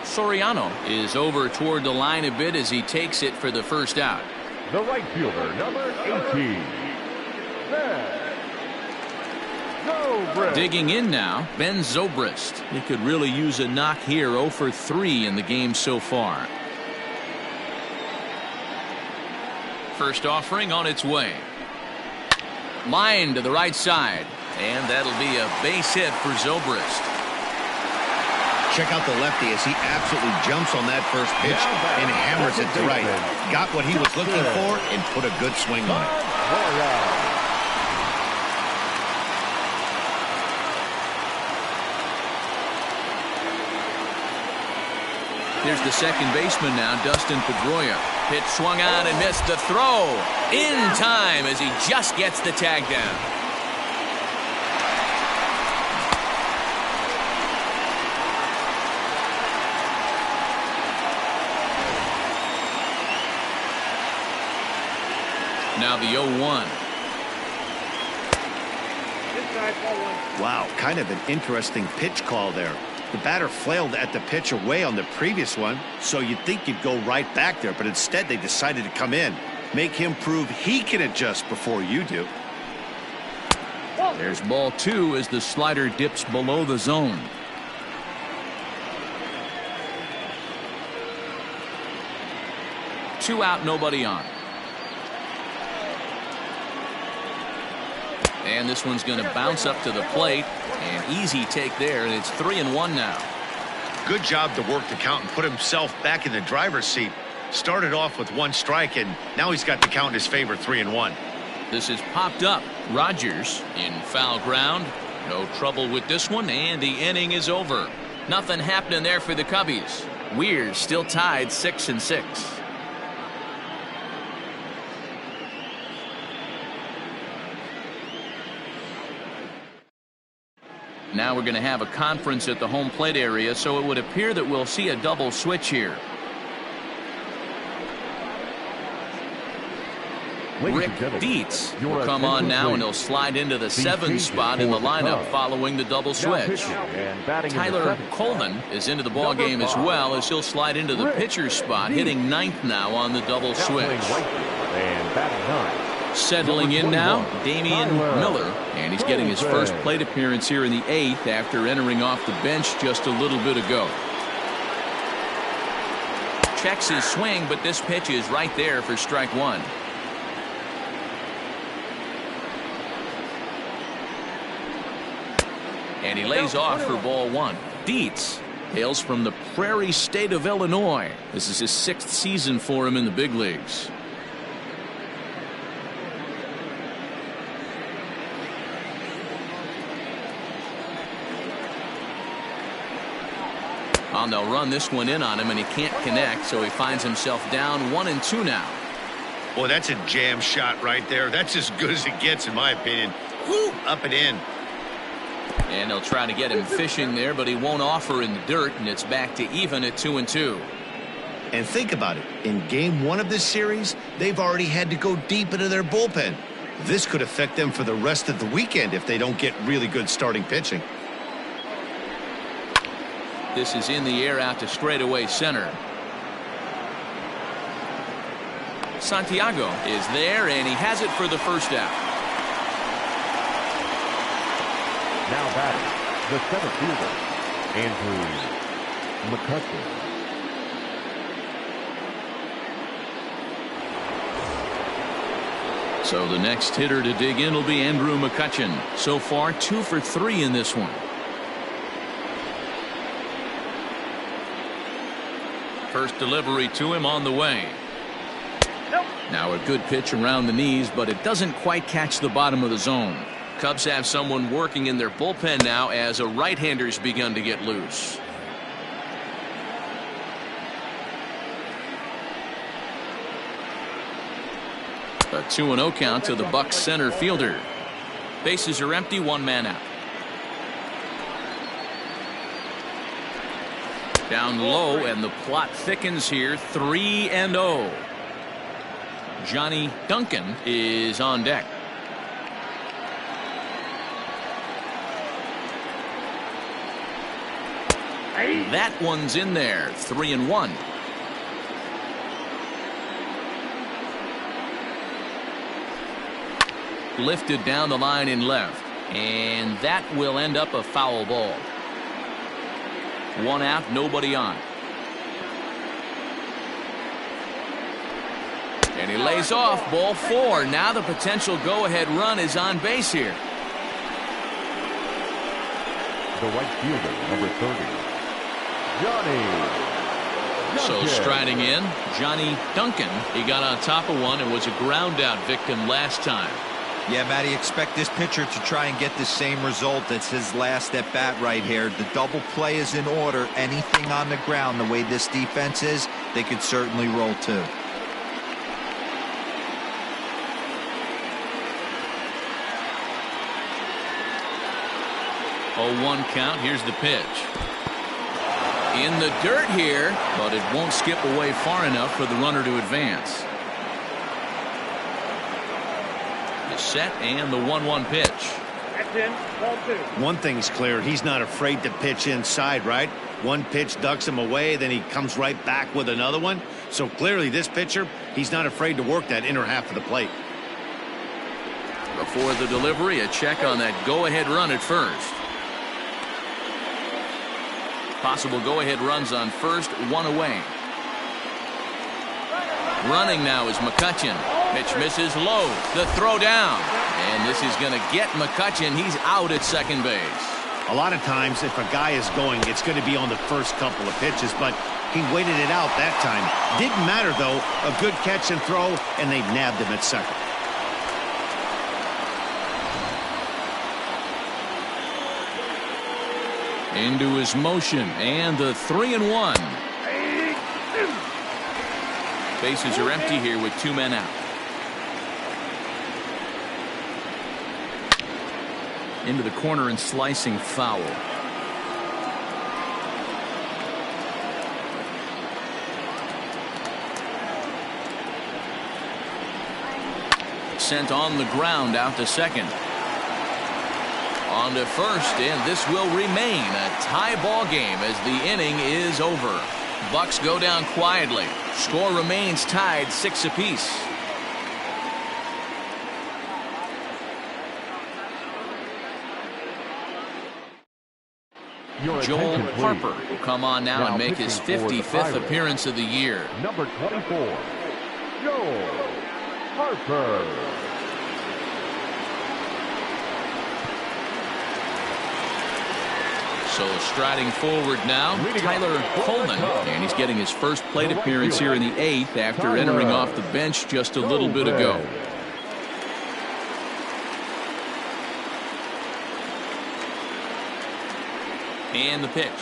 Soriano is over toward the line a bit as he takes it for the first out. The right fielder, number 18. Digging in now, Ben Zobrist. He could really use a knock here. 0 for 3 in the game so far. First offering on its way. Line to the right side. And that'll be a base hit for Zobrist. Check out the lefty as he absolutely jumps on that first pitch and hammers it to right. Got what he was looking for and put a good swing on it. Here's the second baseman now, Dustin Pedroia. Pitch swung on and missed. The throw in time as he just gets the tag down. Now the 0-1. Wow, kind of an interesting pitch call there. The batter flailed at the pitch away on the previous one, so you'd think you'd go right back there, but instead they decided to come in. Make him prove he can adjust before you do. There's ball 2 as the slider dips below the zone. Two out, nobody on. And this one's going to bounce up to the plate. An easy take there, and it's 3-1 now. Good job to work the count and put himself back in the driver's seat. Started off with 1 strike, and now he's got the count in his favor, 3-1. This is popped up. Rogers in foul ground. No trouble with this one, and the inning is over. Nothing happening there for the Cubbies. We're still tied 6-6. Now we're going to have a conference at the home plate area, so it would appear that we'll see a double switch here. Rick Dietz will come on now, and he'll slide into the 7 spot in the lineup following the double switch. Tyler Coleman is into the ball game as well, as he'll slide into the pitcher's spot, hitting 9th now on the double switch. Settling in now, Damian Miller, and he's getting his first plate appearance here in the 8th after entering off the bench just a little bit ago. Checks his swing, but this pitch is right there for strike 1. And he lays off for ball 1. Dietz hails from the Prairie State of Illinois. This is his 6th season for him in the big leagues. They'll run this one in on him, and he can't connect, so he finds himself down 1-2 now. Boy, that's a jam shot right there. That's as good as it gets, in my opinion. Woo, up and in. And they'll try to get him fishing there, but he won't offer in the dirt, and it's back to even at 2-2. And think about it. In game 1 of this series, they've already had to go deep into their bullpen. This could affect them for the rest of the weekend if they don't get really good starting pitching. This is in the air out to straightaway center. Santiago is there, and he has it for the first out. Now batting, the center fielder, Andrew McCutcheon. So the next hitter to dig in will be Andrew McCutcheon. So far 2 for 3 in this one. First delivery to him on the way. Now a good pitch around the knees, but it doesn't quite catch the bottom of the zone. Cubs have someone working in their bullpen now as a right-hander's begun to get loose. A 2-0 count to the Bucs center fielder. Bases are empty, one man out. Down low, and the plot thickens here. 3-0. Johnny Duncan is on deck. That one's in there. 3-1. Lifted down the line in left, and that will end up a foul ball. One out, nobody on. And he lays off. Ball 4. Now the potential go-ahead run is on base here. The right fielder, number 30, Johnny So Duncan. striding in, Johnny Duncan. He got on top of one and was a ground out victim last time. Yeah, Matty, expect this pitcher to try and get the same result. That's his last at bat right here. The double play is in order. Anything on the ground, the way this defense is, they could certainly roll too. Oh, 1 count. Here's the pitch. In the dirt here, but it won't skip away far enough for the runner to advance. Set and the 1-1 pitch. That's in. Ball 2. One thing's clear, he's not afraid to pitch inside, right? One pitch ducks him away, then he comes right back with another one. So clearly this pitcher, he's not afraid to work that inner half of the plate. Before the delivery, a check on that go-ahead run at first. Possible go-ahead runs on first, 1 away. Running now is McCutchen. Pitch misses low. The throw down. And this is going to get McCutchen. He's out at second base. A lot of times, if a guy is going, it's going to be on the first couple of pitches, but he waited it out that time. Didn't matter, though. A good catch and throw, and they nabbed him at second. Into his motion, and the 3-1. Bases are empty here with 2 men out. Into the corner and slicing foul. Sent on the ground out to second. On to first, and this will remain a tie ball game as the inning is over. Bucs go down quietly. Score remains tied 6 apiece. Joel Harper will come on now and make his 55th appearance of the year. Number 24, Joel Harper. So striding forward now, Tyler Coleman, and he's getting his first plate appearance here in the 8th after entering off the bench just a little bit ago. And the pitch.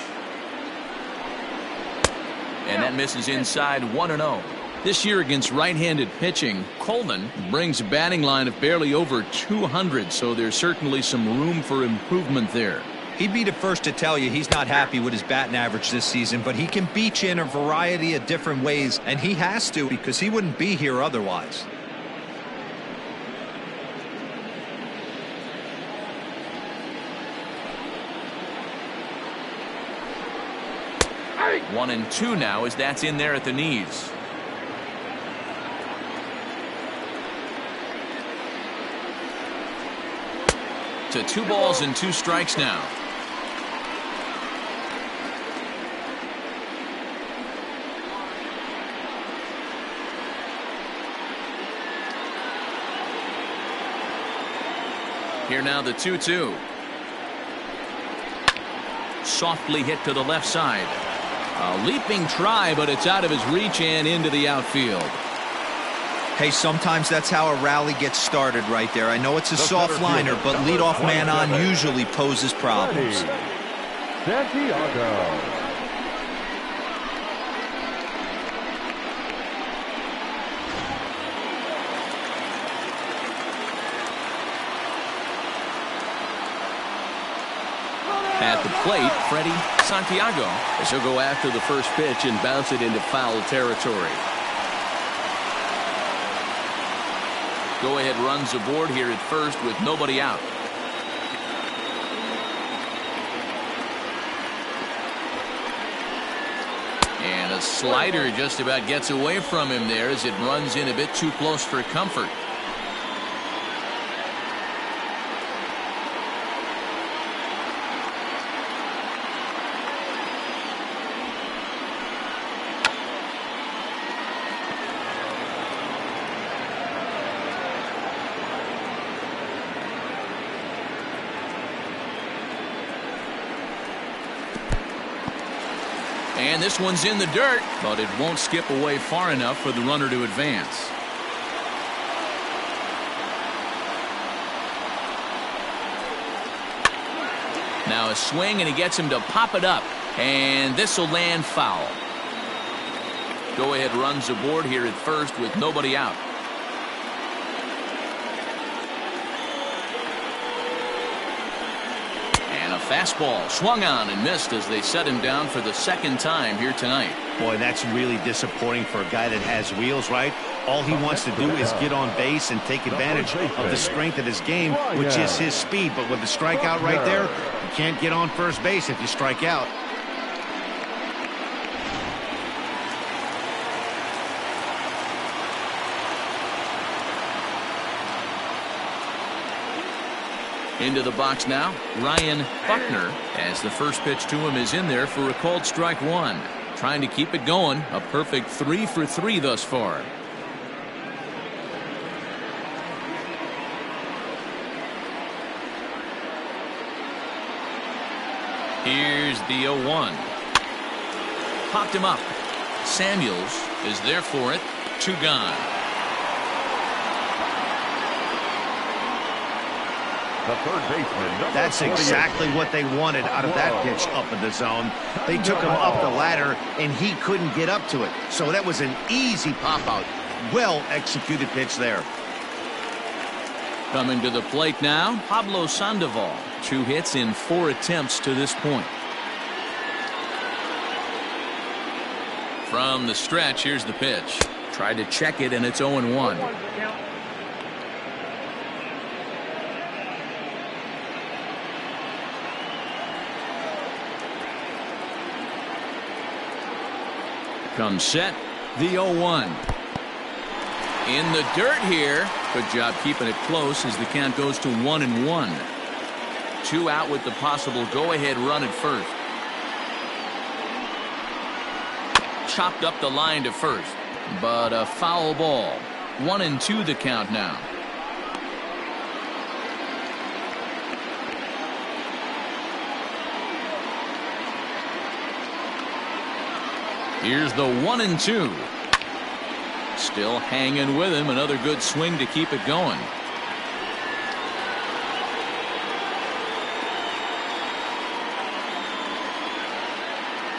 And that misses inside 1-0. This year against right-handed pitching, Coleman brings a batting line of barely over 200, so there's certainly some room for improvement there. He'd be the first to tell you he's not happy with his batting average this season, but he can beat you in a variety of different ways, and he has to because he wouldn't be here otherwise. Hey. 1-2 now as that's in there at the knees. To 2 balls and 2 strikes now. Here now the 2-2. Softly hit to the left side. A leaping try, but it's out of his reach and into the outfield. Hey, sometimes that's how a rally gets started right there. I know it's a soft liner, but leadoff man on usually poses problems. Santiago. At the plate, Freddie Santiago, as he'll go after the first pitch and bounce it into foul territory. Go-ahead runs aboard here at first with nobody out. And a slider just about gets away from him there as it runs in a bit too close for comfort. And this one's in the dirt, but it won't skip away far enough for the runner to advance. Now a swing, and he gets him to pop it up. And this will land foul. Go-ahead runs aboard here at first with nobody out. Fastball swung on and missed as they set him down for the second time here tonight. Boy, that's really disappointing for a guy that has wheels, right? All he wants to do is get on base and take advantage of the strength of his game, which is his speed. But with the strikeout right there, you can't get on first base if you strike out. Into the box now, Ryan Buckner, as the first pitch to him is in there for a called strike one. Trying to keep it going, a perfect 3 for 3 thus far. Here's the 0-1. Popped him up. Samuels is there for it. 2 gone. The third baseman. That's exactly what they wanted out of that pitch up in the zone. They took him up the ladder, and he couldn't get up to it. So that was an easy pop-out. Well-executed pitch there. Coming to the plate now, Pablo Sandoval. 2 hits in 4 attempts to this point. From the stretch, here's the pitch. Tried to check it, and it's 0-1. Comes set, the 0-1. In the dirt here. Good job keeping it close as the count goes to 1-1. 2 out with the possible go-ahead run at first. Chopped up the line to first, but a foul ball. 1-2 the count now. Here's the 1-2. Still hanging with him. Another good swing to keep it going.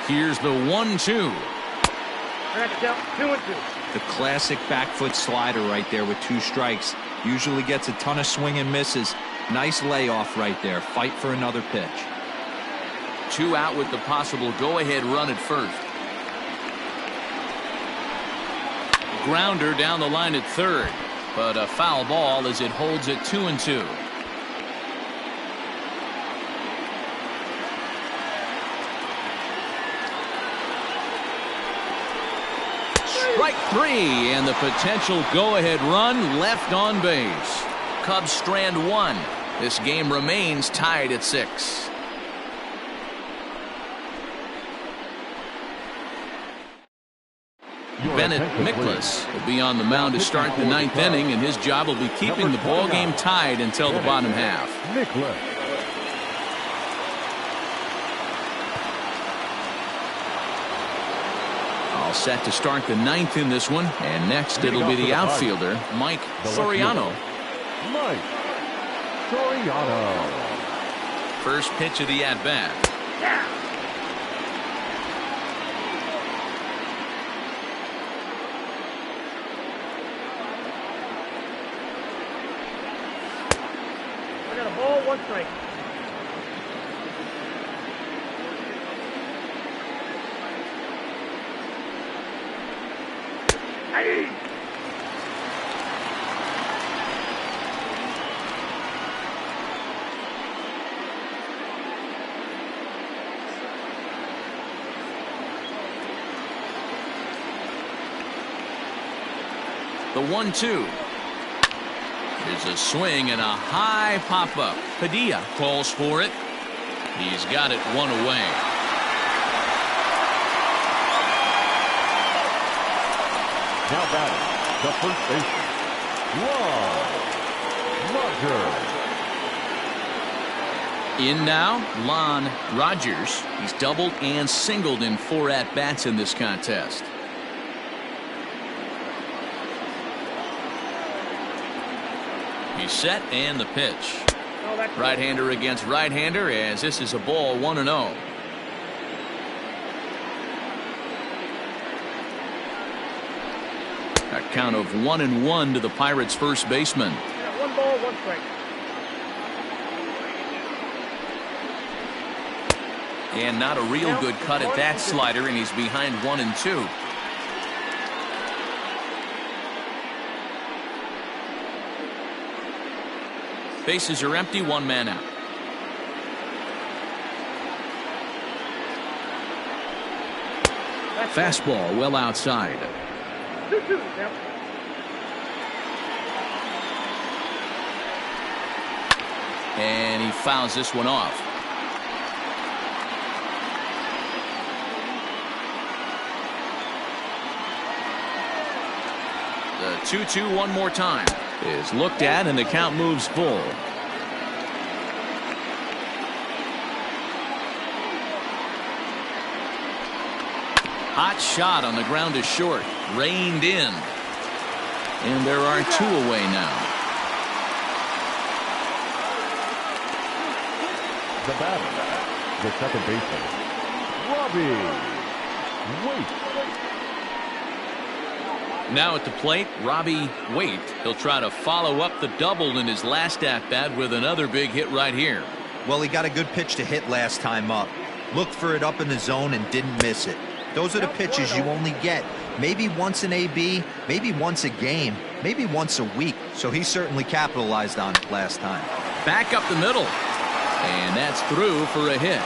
Here's the 1-2. Count 2-2. The classic back foot slider right there with 2 strikes. Usually gets a ton of swing and misses. Nice layoff right there. Fight for another pitch. 2 out with the possible go-ahead run at first. Grounder down the line at third, but a foul ball as it holds it 2-2. Strike 3, and the potential go-ahead run left on base. Cubs strand 1. This game remains tied at 6. Bennett Miklas will be on the mound to start the 9th inning, and his job will be keeping the ball game tied until the bottom half. set to start the 9th in this one. And next it'll be the outfielder, Mike Soriano. Mike Soriano. First pitch of the at-bat. I got a ball, 1 strike. Hey! The 1-2. There's a swing and a high pop-up. Padilla calls for it. He's got it 1 away. Now batting, the first baseman, Lon Rogers. In now, Lon Rogers. He's doubled and singled in 4 at-bats in this contest. He's set and the pitch. Right-hander against right-hander as this is a ball 1-0. A count of 1-1 to the Pirates' first baseman. 1 ball, 1 strike. And not a real good cut at that slider, and he's behind 1-2. Bases are empty, 1 man out. Fastball well outside. 2-2. Yep. And he fouls this one off. The 2-2 one more time is looked at, and the count moves full. Hot shot on the ground is short. Reined in. And there are 2 away now. The batter, the second baseman, Robbie Waite. Now at the plate, Robbie Waite. He'll try to follow up the double in his last at-bat with another big hit right here. Well, he got a good pitch to hit last time up. Looked for it up in the zone and didn't miss it. Those are the pitches you only get maybe once in AB, maybe once a game, maybe once a week. So he certainly capitalized on it last time. Back up the middle. And that's through for a hit.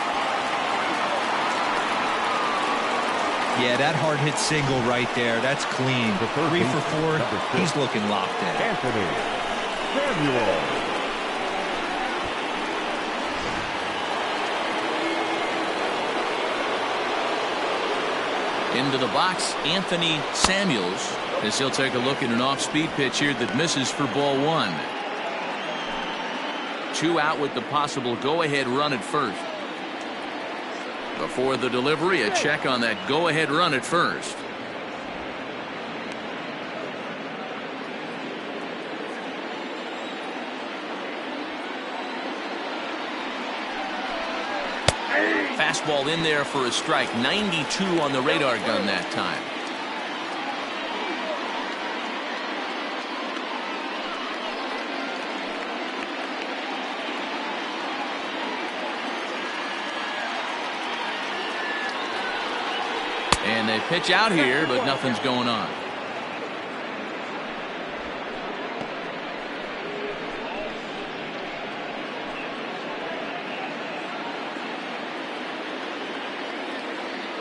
Yeah, that hard hit single right there. That's clean. 3 for 4. He's looking locked in. Anthony Samuel. Into the box, Anthony Samuels, as he'll take a look at an off-speed pitch here that misses for ball 1. 2 out with the possible go-ahead run at first. Before the delivery, a check on that go-ahead run at first. Fastball in there for a strike. 92 on the radar gun that time. And they pitch out here, but nothing's going on.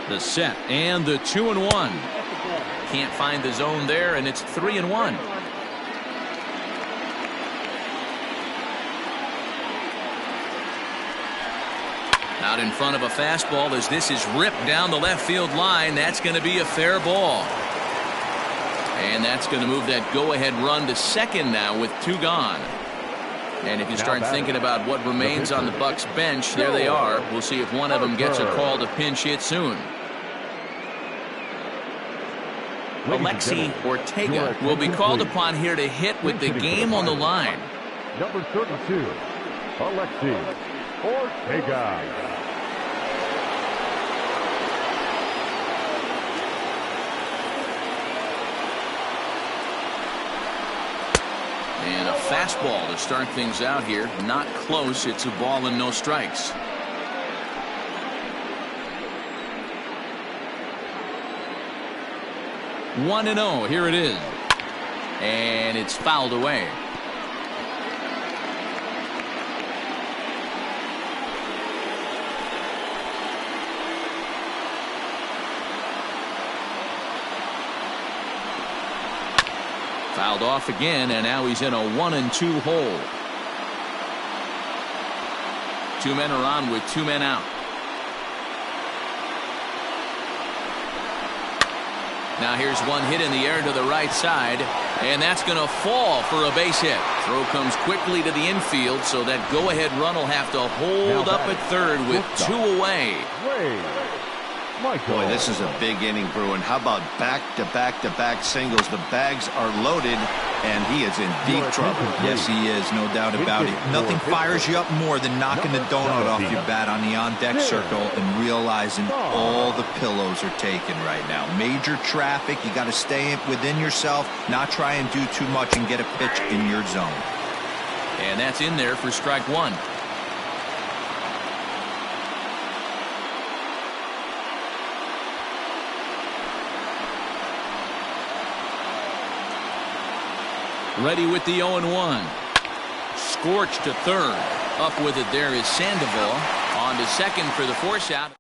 The set and the 2-1. Can't find the zone there, and it's 3-1. Out in front of a fastball as this is ripped down the left field line. That's going to be a fair ball. And that's going to move that go-ahead run to second now with 2 gone. And if you start thinking about what remains on the Bucs bench, there they are. We'll see if one of them gets a call to pinch hit soon. Alexi Ortega will be called upon here to hit with the game on the line. Number 32, Alexi Ortega. And a fastball to start things out here. Not close. It's a ball and no strikes. One and 0. Here it is. And it's fouled away. Fouled off again, and now he's in a 1-2 hole. Two men are on with two men out. Now here's one hit in the air to the right side, and that's going to fall for a base hit. Throw comes quickly to the infield, so that go-ahead run will have to hold up at third with two away. Boy, this is a big inning, Bruin. How about back-to-back-to-back singles? The bags are loaded, and he is in deep trouble. Yes, he is, no doubt about it. Nothing fires you up more than knocking the donut off your bat on the on-deck circle and realizing all the pillows are taken right now. Major traffic. You got to stay within yourself, not try and do too much and get a pitch in your zone. And that's in there for strike one. Ready with the 0-1. Scorched to third. Up with it there is Sandoval. On to second for the force out.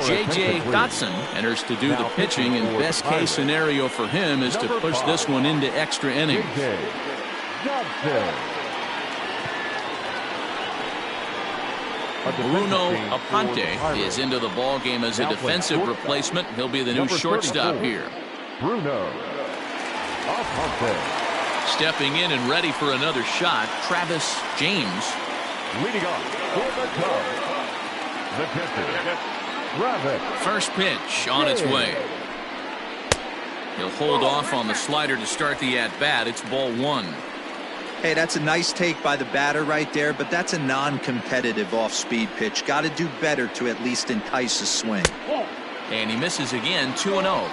J.J. Dotson enters to do the pitching, and best case scenario for him is to push this one into extra innings. Bruno Aponte is into the ball game as a defensive replacement. He'll be the new shortstop here. Bruno Aponte. Stepping in and ready for another shot, Travis James. Leading off for the Cubs, the catcher, Travis. First pitch on its way. He'll hold off on the slider to start the at-bat. It's ball one. Hey, that's a nice take by the batter right there, but that's a non-competitive off-speed pitch. Got to do better to at least entice a swing. And he misses again, 2-0.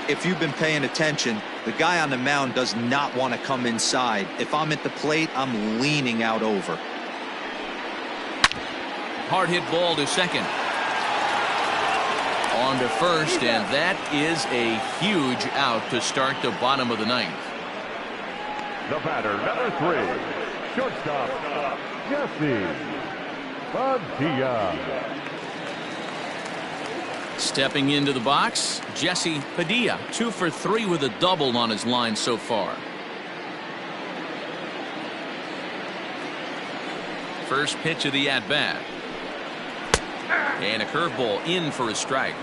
If you've been paying attention, the guy on the mound does not want to come inside. If I'm at the plate, I'm leaning out over. Hard hit ball to second. On to first, and that is a huge out to start the bottom of the ninth. The batter, number 3, shortstop, Jesse Padilla. Stepping into the box, Jesse Padilla, 2 for 3 with a double on his line so far. First pitch of the at-bat. And a curveball in for a strike.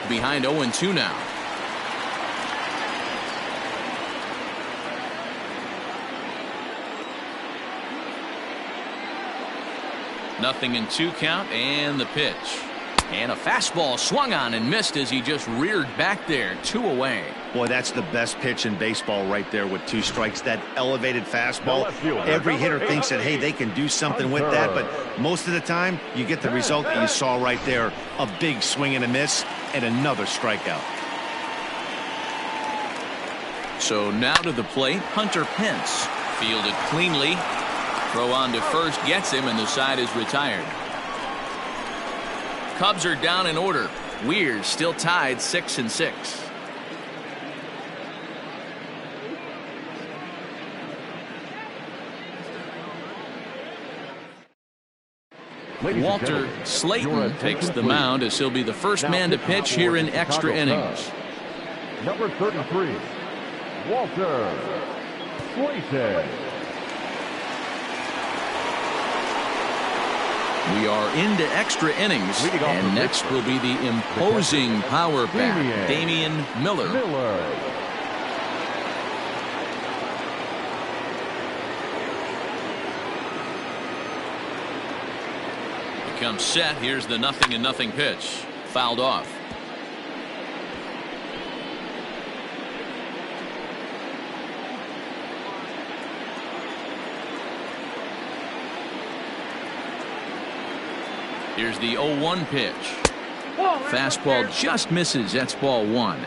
Behind 0-2 now. Nothing in 2 count, and the pitch. And a fastball swung on and missed as he just reared back there. 2 away. Boy, that's the best pitch in baseball right there with 2 strikes. That elevated fastball. Every hitter thinks that, hey, they can do something with that, but most of the time you get the result that you saw right there. A big swing and a miss and another strikeout. So now to the plate, Hunter Pence. Fielded cleanly. Throw on to first gets him, and the side is retired. Cubs are down in order. Weird still tied 6-6. Walter Slayton takes the mound as he'll be the first man to pitch here in extra innings. Number 33, Walter Slayton. We are into extra innings, and next will be the imposing power bat, Damian Miller. comes set. Here's the 0-0 pitch. Fouled off. Here's the 0-1 pitch. Fastball just misses. That's ball one.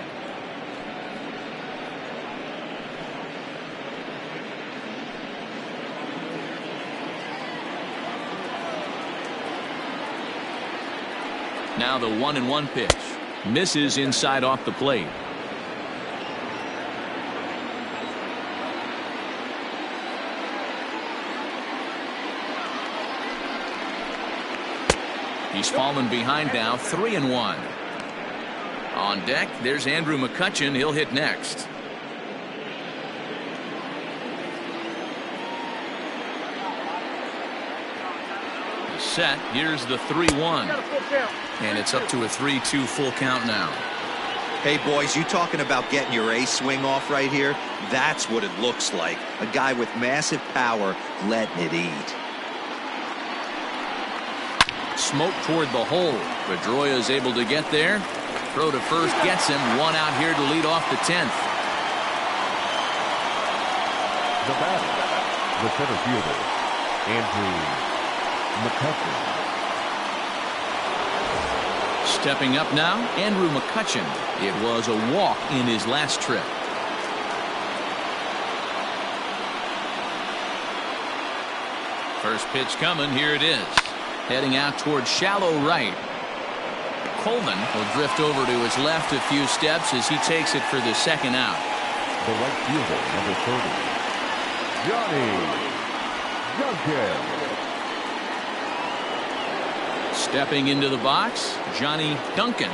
Now the 1-1 pitch. Misses inside off the plate. He's fallen behind now, 3-1. On deck, there's Andrew McCutchen. He'll hit next. Set. Here's the 3-1. And it's up to a 3-2 full count now. Hey, boys, you talking about getting your A swing off right here? That's what it looks like. A guy with massive power letting it eat. Smoke toward the hole. Pedroia is able to get there. Throw to first gets him. One out here to lead off the 10th. The batter, the center fielder, Andrew McCutchen. Stepping up now, Andrew McCutchen. It was a walk in his last trip. First pitch coming. Here it is. Heading out towards shallow right. Coleman will drift over to his left a few steps as he takes it for the second out. The right fielder, number 30, Johnny Duncan. Stepping into the box, Johnny Duncan.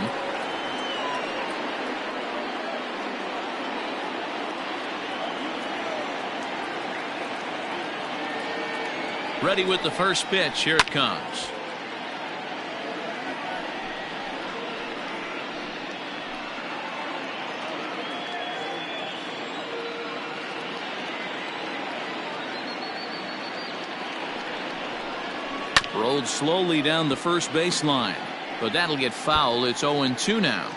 Ready with the first pitch. Here it comes. Rolled slowly down the first baseline, but that'll get foul. It's 0-2 now.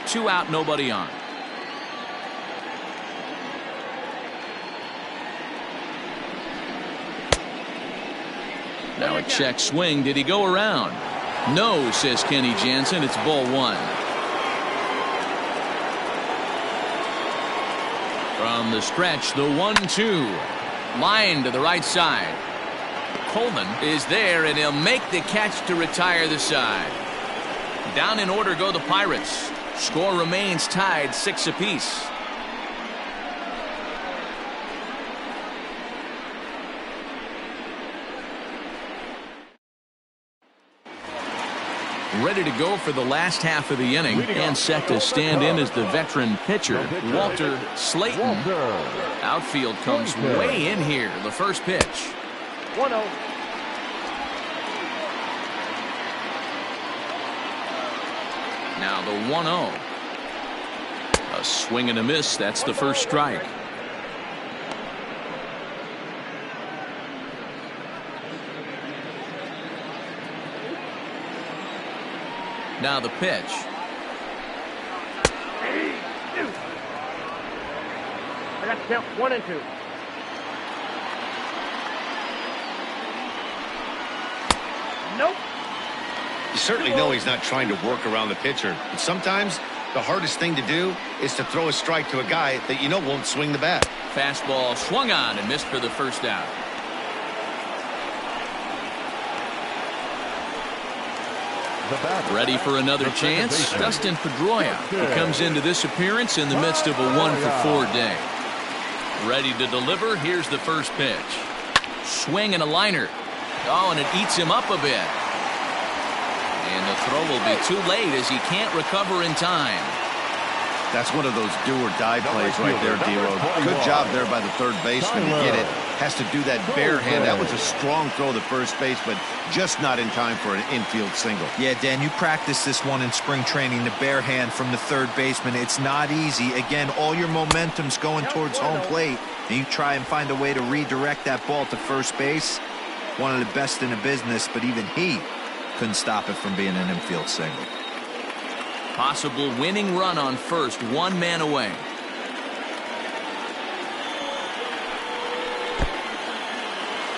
2 out, nobody on. Now a check swing. Did he go around? No, says Kenny Jansen. It's ball one. From the stretch, the 1-2. Line to the right side. Coleman is there, and he'll make the catch to retire the side. Down in order go the Pirates. Score remains tied 6 apiece. Ready to go for the last half of the inning and set to stand in as the veteran pitcher, Walter Slayton. Outfield comes way in here. The first pitch. 1-0. Now the 1-0. A swing and a miss. That's the first strike. Now the pitch. I got to count 1 and 2. Nope. You certainly know he's not trying to work around the pitcher. But sometimes the hardest thing to do is to throw a strike to a guy that you know won't swing the bat. Fastball swung on and missed for the first out. Ready for another chance? Dustin Pedroia, who comes into this appearance in the midst of a 1-for-4 day. Ready to deliver. Here's the first pitch. Swing and a liner. Oh, and it eats him up a bit. And the throw will be too late as he can't recover in time. That's one of those do-or-die plays right there, D-Road. Good job there by the third baseman to get it. Has to do that bare hand. That was a strong throw to first base, but just not in time for an infield single. Yeah, Dan, you practiced this one in spring training, the bare hand from the third baseman. It's not easy. Again, all your momentum's going towards home plate, and you try and find a way to redirect that ball to first base. One of the best in the business, but even he couldn't stop it from being an infield single. Possible winning run on first, one man away.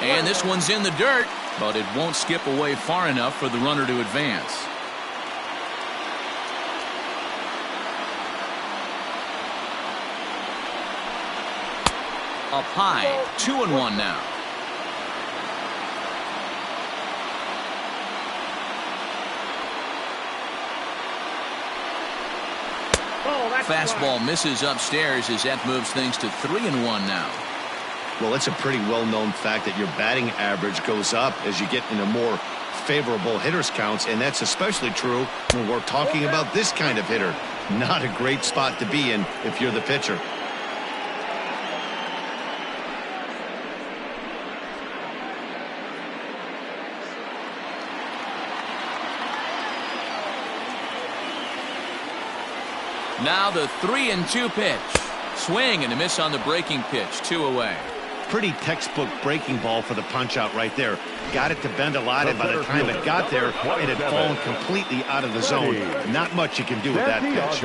And this one's in the dirt, but it won't skip away far enough for the runner to advance. Up high, 2-1 now. Fastball misses upstairs as that moves things to 3-1 now. Well, it's a pretty well-known fact that your batting average goes up as you get into more favorable hitters counts, and that's especially true when we're talking about this kind of hitter. Not a great spot to be in if you're the pitcher. Now the 3-2 pitch. Swing and a miss on the breaking pitch. 2 away. Pretty textbook breaking ball for the punch out right there. Got it to bend a lot, and by the time it got there, it had fallen completely out of the zone. Not much you can do with that pitch.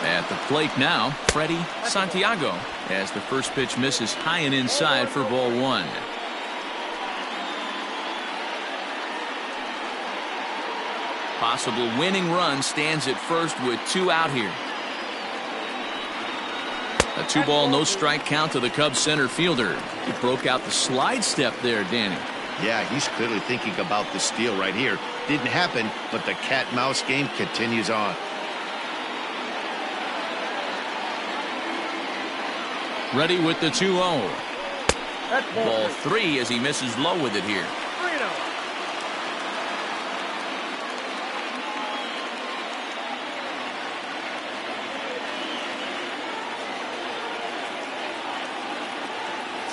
At the plate now, Freddie Santiago, as the first pitch misses high and inside for ball 1. Possible winning run stands at first with 2 out here. A 2-ball, no strike count to the Cubs center fielder. He broke out the slide step there, Danny. Yeah, he's clearly thinking about the steal right here. Didn't happen, but the cat-mouse game continues on. Ready with the 2-0. Ball 3 as he misses low with it here. 3-0.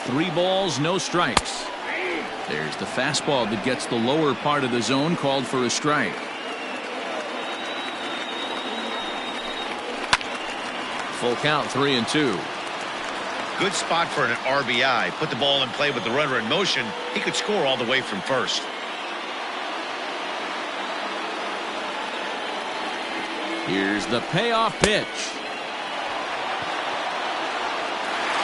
Three balls, no strikes. There's the fastball that gets the lower part of the zone, called for a strike. Full count, 3-2. Good spot for an RBI. Put the ball in play with the runner in motion. He could score all the way from first. Here's the payoff pitch.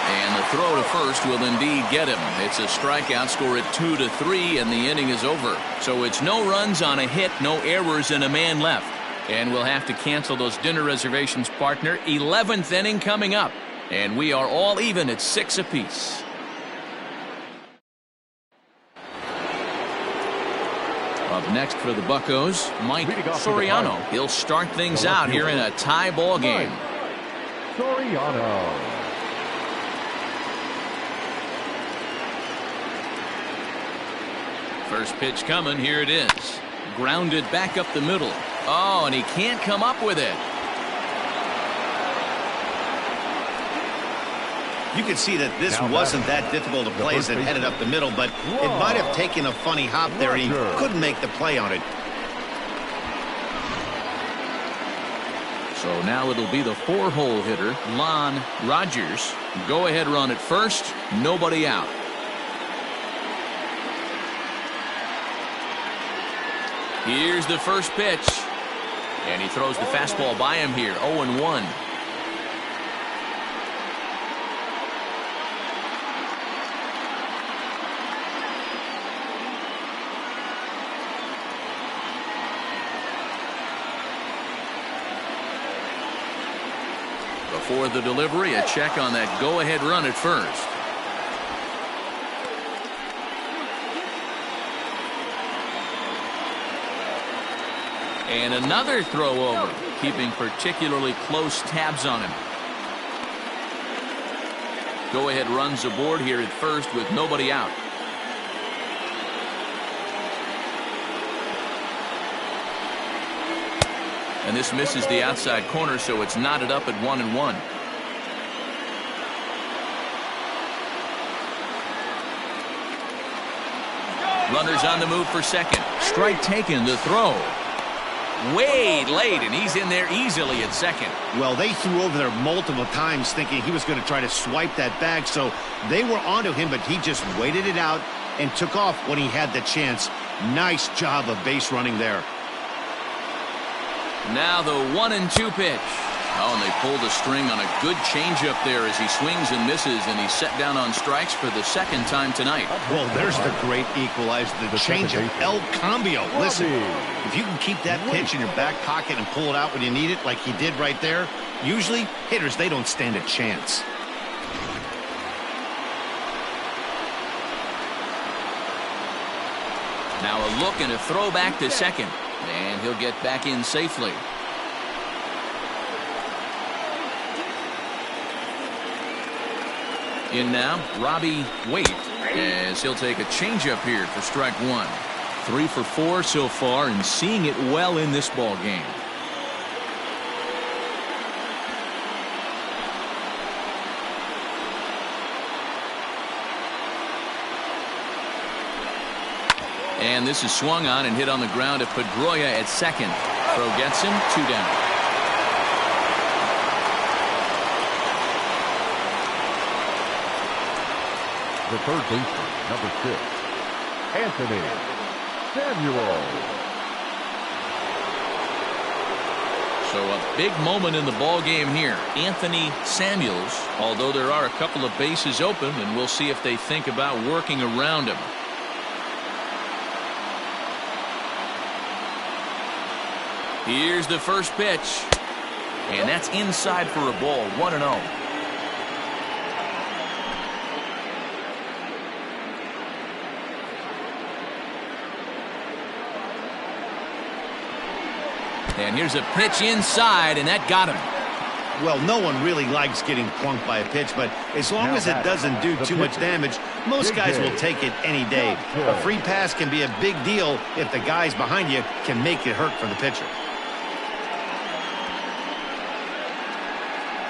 And the throw to first will indeed get him. It's a strikeout, score at 2-3, and the inning is over. So it's no runs on a hit, no errors, and a man left. And we'll have to cancel those dinner reservations, partner. 11th inning coming up. And we are all even at 6 apiece. Up next for the Buccos, Mike Soriano. He'll start things out here in a tie ball game. Soriano. First pitch coming. Here it is. Grounded back up the middle. Oh, and he can't come up with it. You can see that this wasn't that difficult a play as it headed up the middle, but it might have taken a funny hop there. He couldn't make the play on it. So now it'll be the 4-hole hitter, Lon Rogers. Go ahead run at first. Nobody out. Here's the first pitch. And he throws the fastball by him here. 0-1. Before the delivery, a check on that go-ahead run at first. And another throw over, keeping particularly close tabs on him. Go-ahead runs aboard here at first with nobody out. And this misses the outside corner, so it's knotted up at 1-1. Runners on the move for second. Strike taken, the throw. way late, and he's in there easily at second. Well, they threw over there multiple times thinking he was going to try to swipe that bag, so they were onto him, but he just waited it out and took off when he had the chance. Nice job of base running there. Now the 1-2 pitch. Oh, and they pulled a string on a good changeup there as he swings and misses, and he's set down on strikes for the second time tonight. Well, there's the great equalizer, the changeup, El Cambio. Listen, if you can keep that pitch in your back pocket and pull it out when you need it, like he did right there, usually hitters, they don't stand a chance. Now a look and a throw back to second, and he'll get back in safely. In now, Robbie Waite, as he'll take a changeup here for strike one. 3 for 4 so far, and seeing it well in this ball game. And this is swung on and hit on the ground to Pedroia at second. Throw gets him, 2 down. The third baseman, number 6, Anthony Samuel. So a big moment in the ball game here. Anthony Samuels, although there are a couple of bases open, and we'll see if they think about working around him. Here's the first pitch, and that's inside for a ball. 1-0. And here's a pitch inside, and that got him. Well, no one really likes getting plunked by a pitch, but as long as it doesn't do too much damage, most guys will take it any day. A free pass can be a big deal if the guys behind you can make it hurt for the pitcher.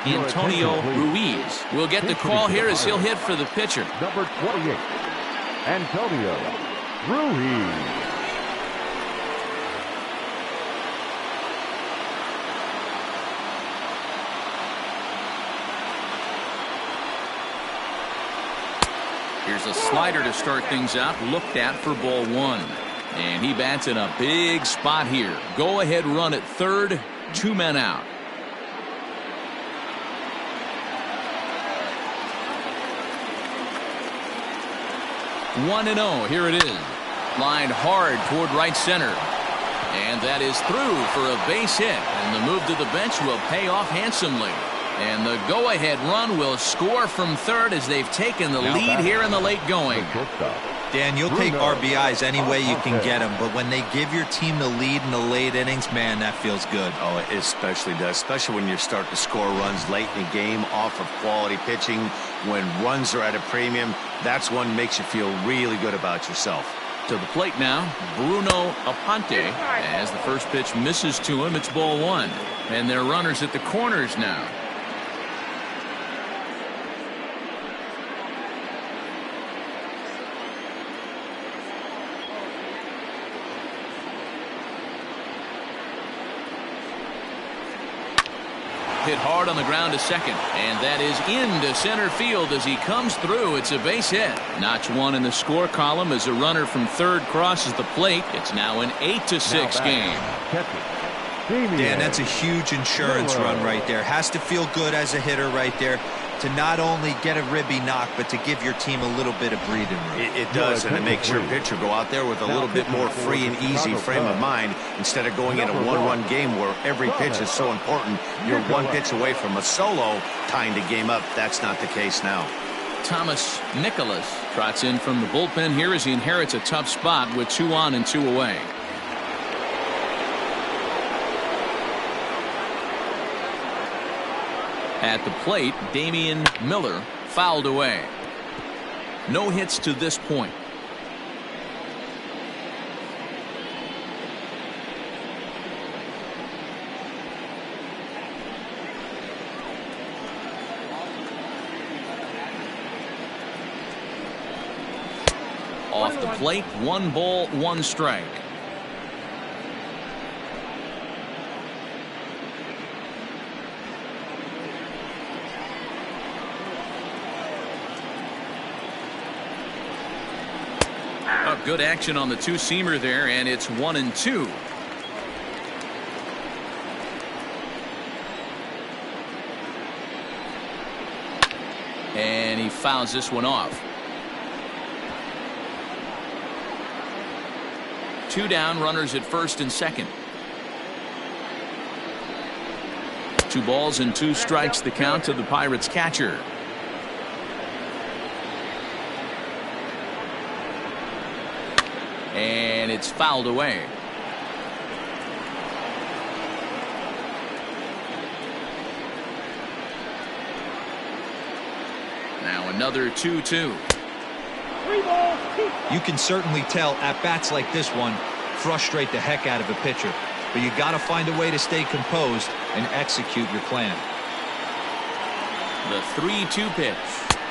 Antonio Ruiz will get the call here as he'll hit for the pitcher. Number 28, Antonio Ruiz. Here's a slider to start things out, looked at for ball 1. And he bats in a big spot here. Go ahead run at third, 2 men out. One and 0. Here it is. Lined hard toward right center. And that is through for a base hit. And the move to the bench will pay off handsomely. And the go-ahead run will score from third as they've taken the lead here in the late going. Dan, you'll take RBIs any way you can get them, but when they give your team the lead in the late innings, man, that feels good. Oh, it especially does, especially when you start to score runs late in the game off of quality pitching. When runs are at a premium, that's one makes you feel really good about yourself. To the plate now, Bruno Aponte, as the first pitch misses to him. It's ball 1, and they're runners at the corners now. Hit hard on the ground to second, and that is into center field as he comes through. It's a base hit. Notch 1 in the score column as a runner from third crosses the plate. It's now an 8-6 game. Dan, that's a huge insurance run right there. Has to feel good as a hitter right there to not only get a ribby knock, but to give your team a little bit of breathing room. It does, and it makes your pitcher go out there with a little bit more free and easy frame of mind instead of going in a one-run game where every pitch is so important. You're one pitch away from a solo tying the game up. That's not the case now. Thomas Nicholas trots in from the bullpen here as he inherits a tough spot with 2 on and 2 away. At the plate, Damian Miller fouled away. No hits to this point. Off the plate, 1 ball, 1 strike. Good action on the two-seamer there, and it's 1-2. And he fouls this one off. 2 down, runners at first and second. 2 balls and 2 strikes, the count to the Pirates catcher. And it's fouled away. Now another 2-2. You can certainly tell at bats like this one frustrate the heck out of a pitcher, but you got to find a way to stay composed and execute your plan. The 3-2 pitch,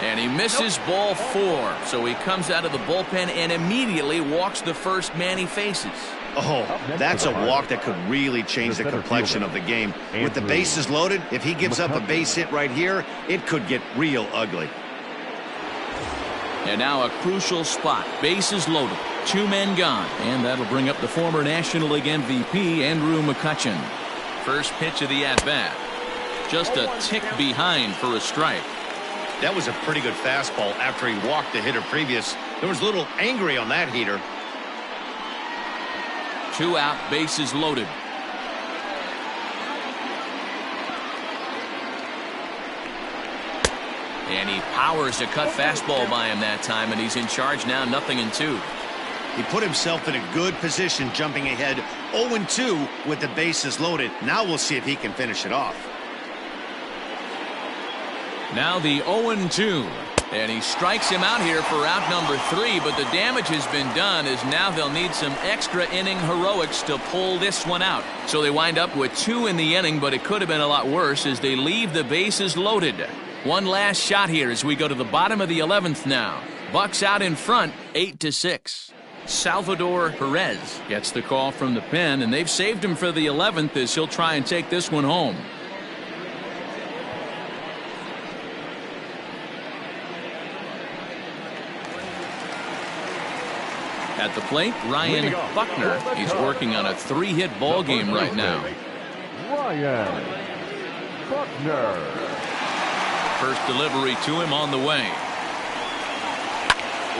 and he misses ball 4, so he comes out of the bullpen and immediately walks the first man he faces. Oh, that's a walk that could really change the complexion of the game. With the bases loaded, if he gives up a base hit right here, it could get real ugly. And now a crucial spot. Bases loaded. 2 men gone. And that'll bring up the former National League MVP, Andrew McCutchen. First pitch of the at-bat. Just a tick behind for a strike. That was a pretty good fastball after he walked the hitter previous. There was a little angry on that heater. 2 out, bases loaded. And he powers a cut fastball by him that time, and he's in charge now, 0-2. He put himself in a good position jumping ahead 0-2 with the bases loaded. Now we'll see if he can finish it off. Now the 0-2. And he strikes him out here for out number 3, but the damage has been done as now they'll need some extra inning heroics to pull this one out. So they wind up with 2 in the inning, but it could have been a lot worse as they leave the bases loaded. One last shot here as we go to the bottom of the 11th now. Bucks out in front, 8-6. Salvador Perez gets the call from the pen, and they've saved him for the 11th as he'll try and take this one home. At the plate, Ryan Buckner. He's working on a 3-hit ball game right now. Ryan Buckner. First delivery to him on the way.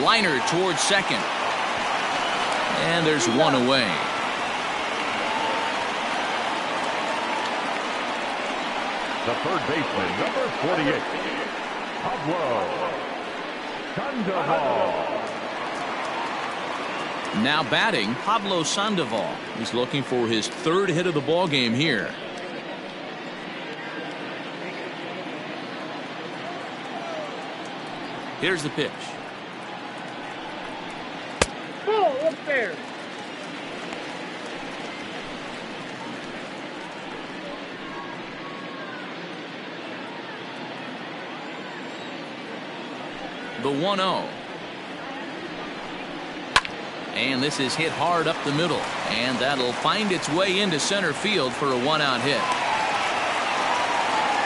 Liner towards second. And there's one away. The third baseman, number 48, Pablo Sandoval. Now batting, Pablo Sandoval. He's looking for his 3rd hit of the ball game here. Here's the pitch. Ball up there. The 1-0. And this is hit hard up the middle. And that'll find its way into center field for a 1-out hit.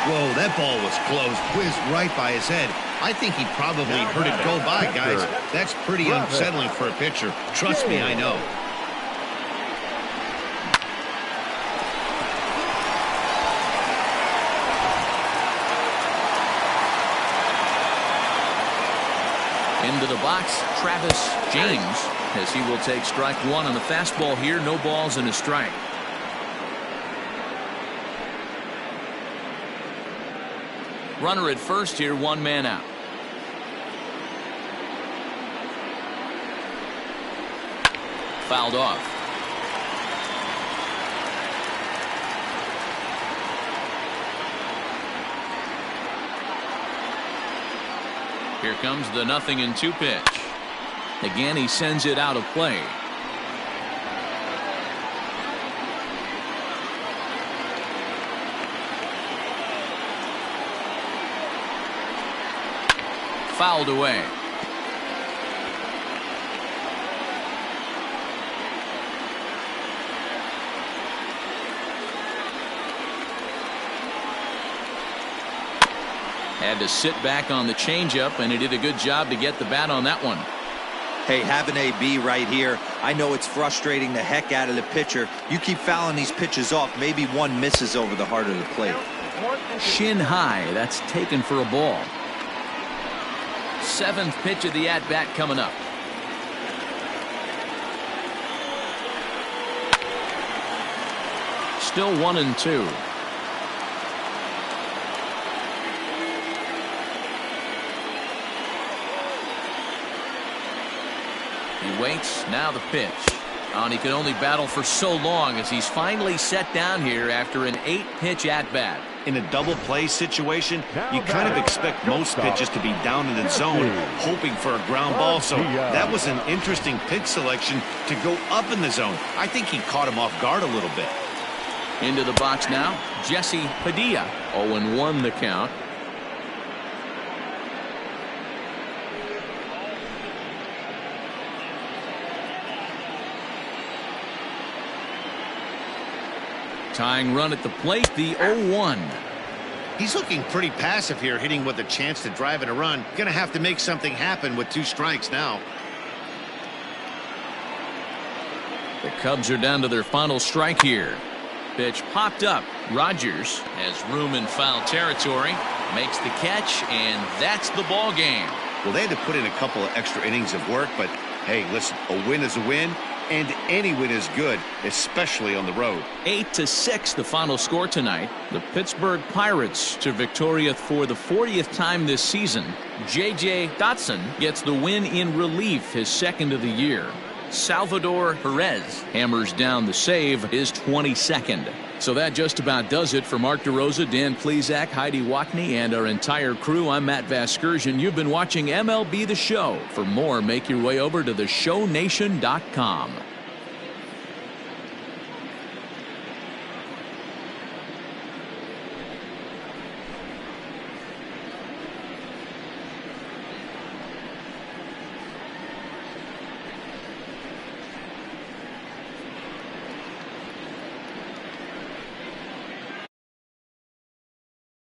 Whoa, that ball was close. Whizzed right by his head. I think he probably heard it go by, guys. That's pretty unsettling for a pitcher. Trust me, I know. Into the box, Travis James, as he will take strike 1 on the fastball here. No balls and a strike. Runner at first here, 1 man out. Fouled off. Here comes the 0-2 pitch. Again, he sends it out of play. Fouled away. Had to sit back on the changeup, and he did a good job to get the bat on that one. Hey, have an AB right here. I know it's frustrating the heck out of the pitcher. You keep fouling these pitches off, maybe one misses over the heart of the plate. Shin high, that's taken for a ball. 7th pitch of the at-bat coming up. Still 1-2. He waits, now the pitch. And he can only battle for so long as he's finally set down here after an 8-pitch at-bat. In a double play situation, you kind of expect most pitches to be down in the zone, hoping for a ground ball. So that was an interesting pitch selection to go up in the zone. I think he caught him off guard a little bit. Into the box now, Jesse Padilla. 0-1 the count. Tying run at the plate, the 0-1. He's looking pretty passive here, hitting with a chance to drive in a run. Gonna have to make something happen with 2 strikes now. The Cubs are down to their final strike here. Pitch popped up. Rogers has room in foul territory, makes the catch, and that's the ball game. Well, they had to put in a couple of extra innings of work, but hey, listen, a win is a win, and any win is good, especially on the road. 8-6 the final score tonight. The Pittsburgh Pirates to Victoria for the 40th time this season. J.J. Dotson gets the win in relief, his 2nd of the year. Salvador Perez hammers down the save, his 22nd. So that just about does it for Mark DeRosa, Dan Plesac, Heidi Watney, and our entire crew. I'm Matt Vasgersian. You've been watching MLB The Show. For more, make your way over to theshownation.com.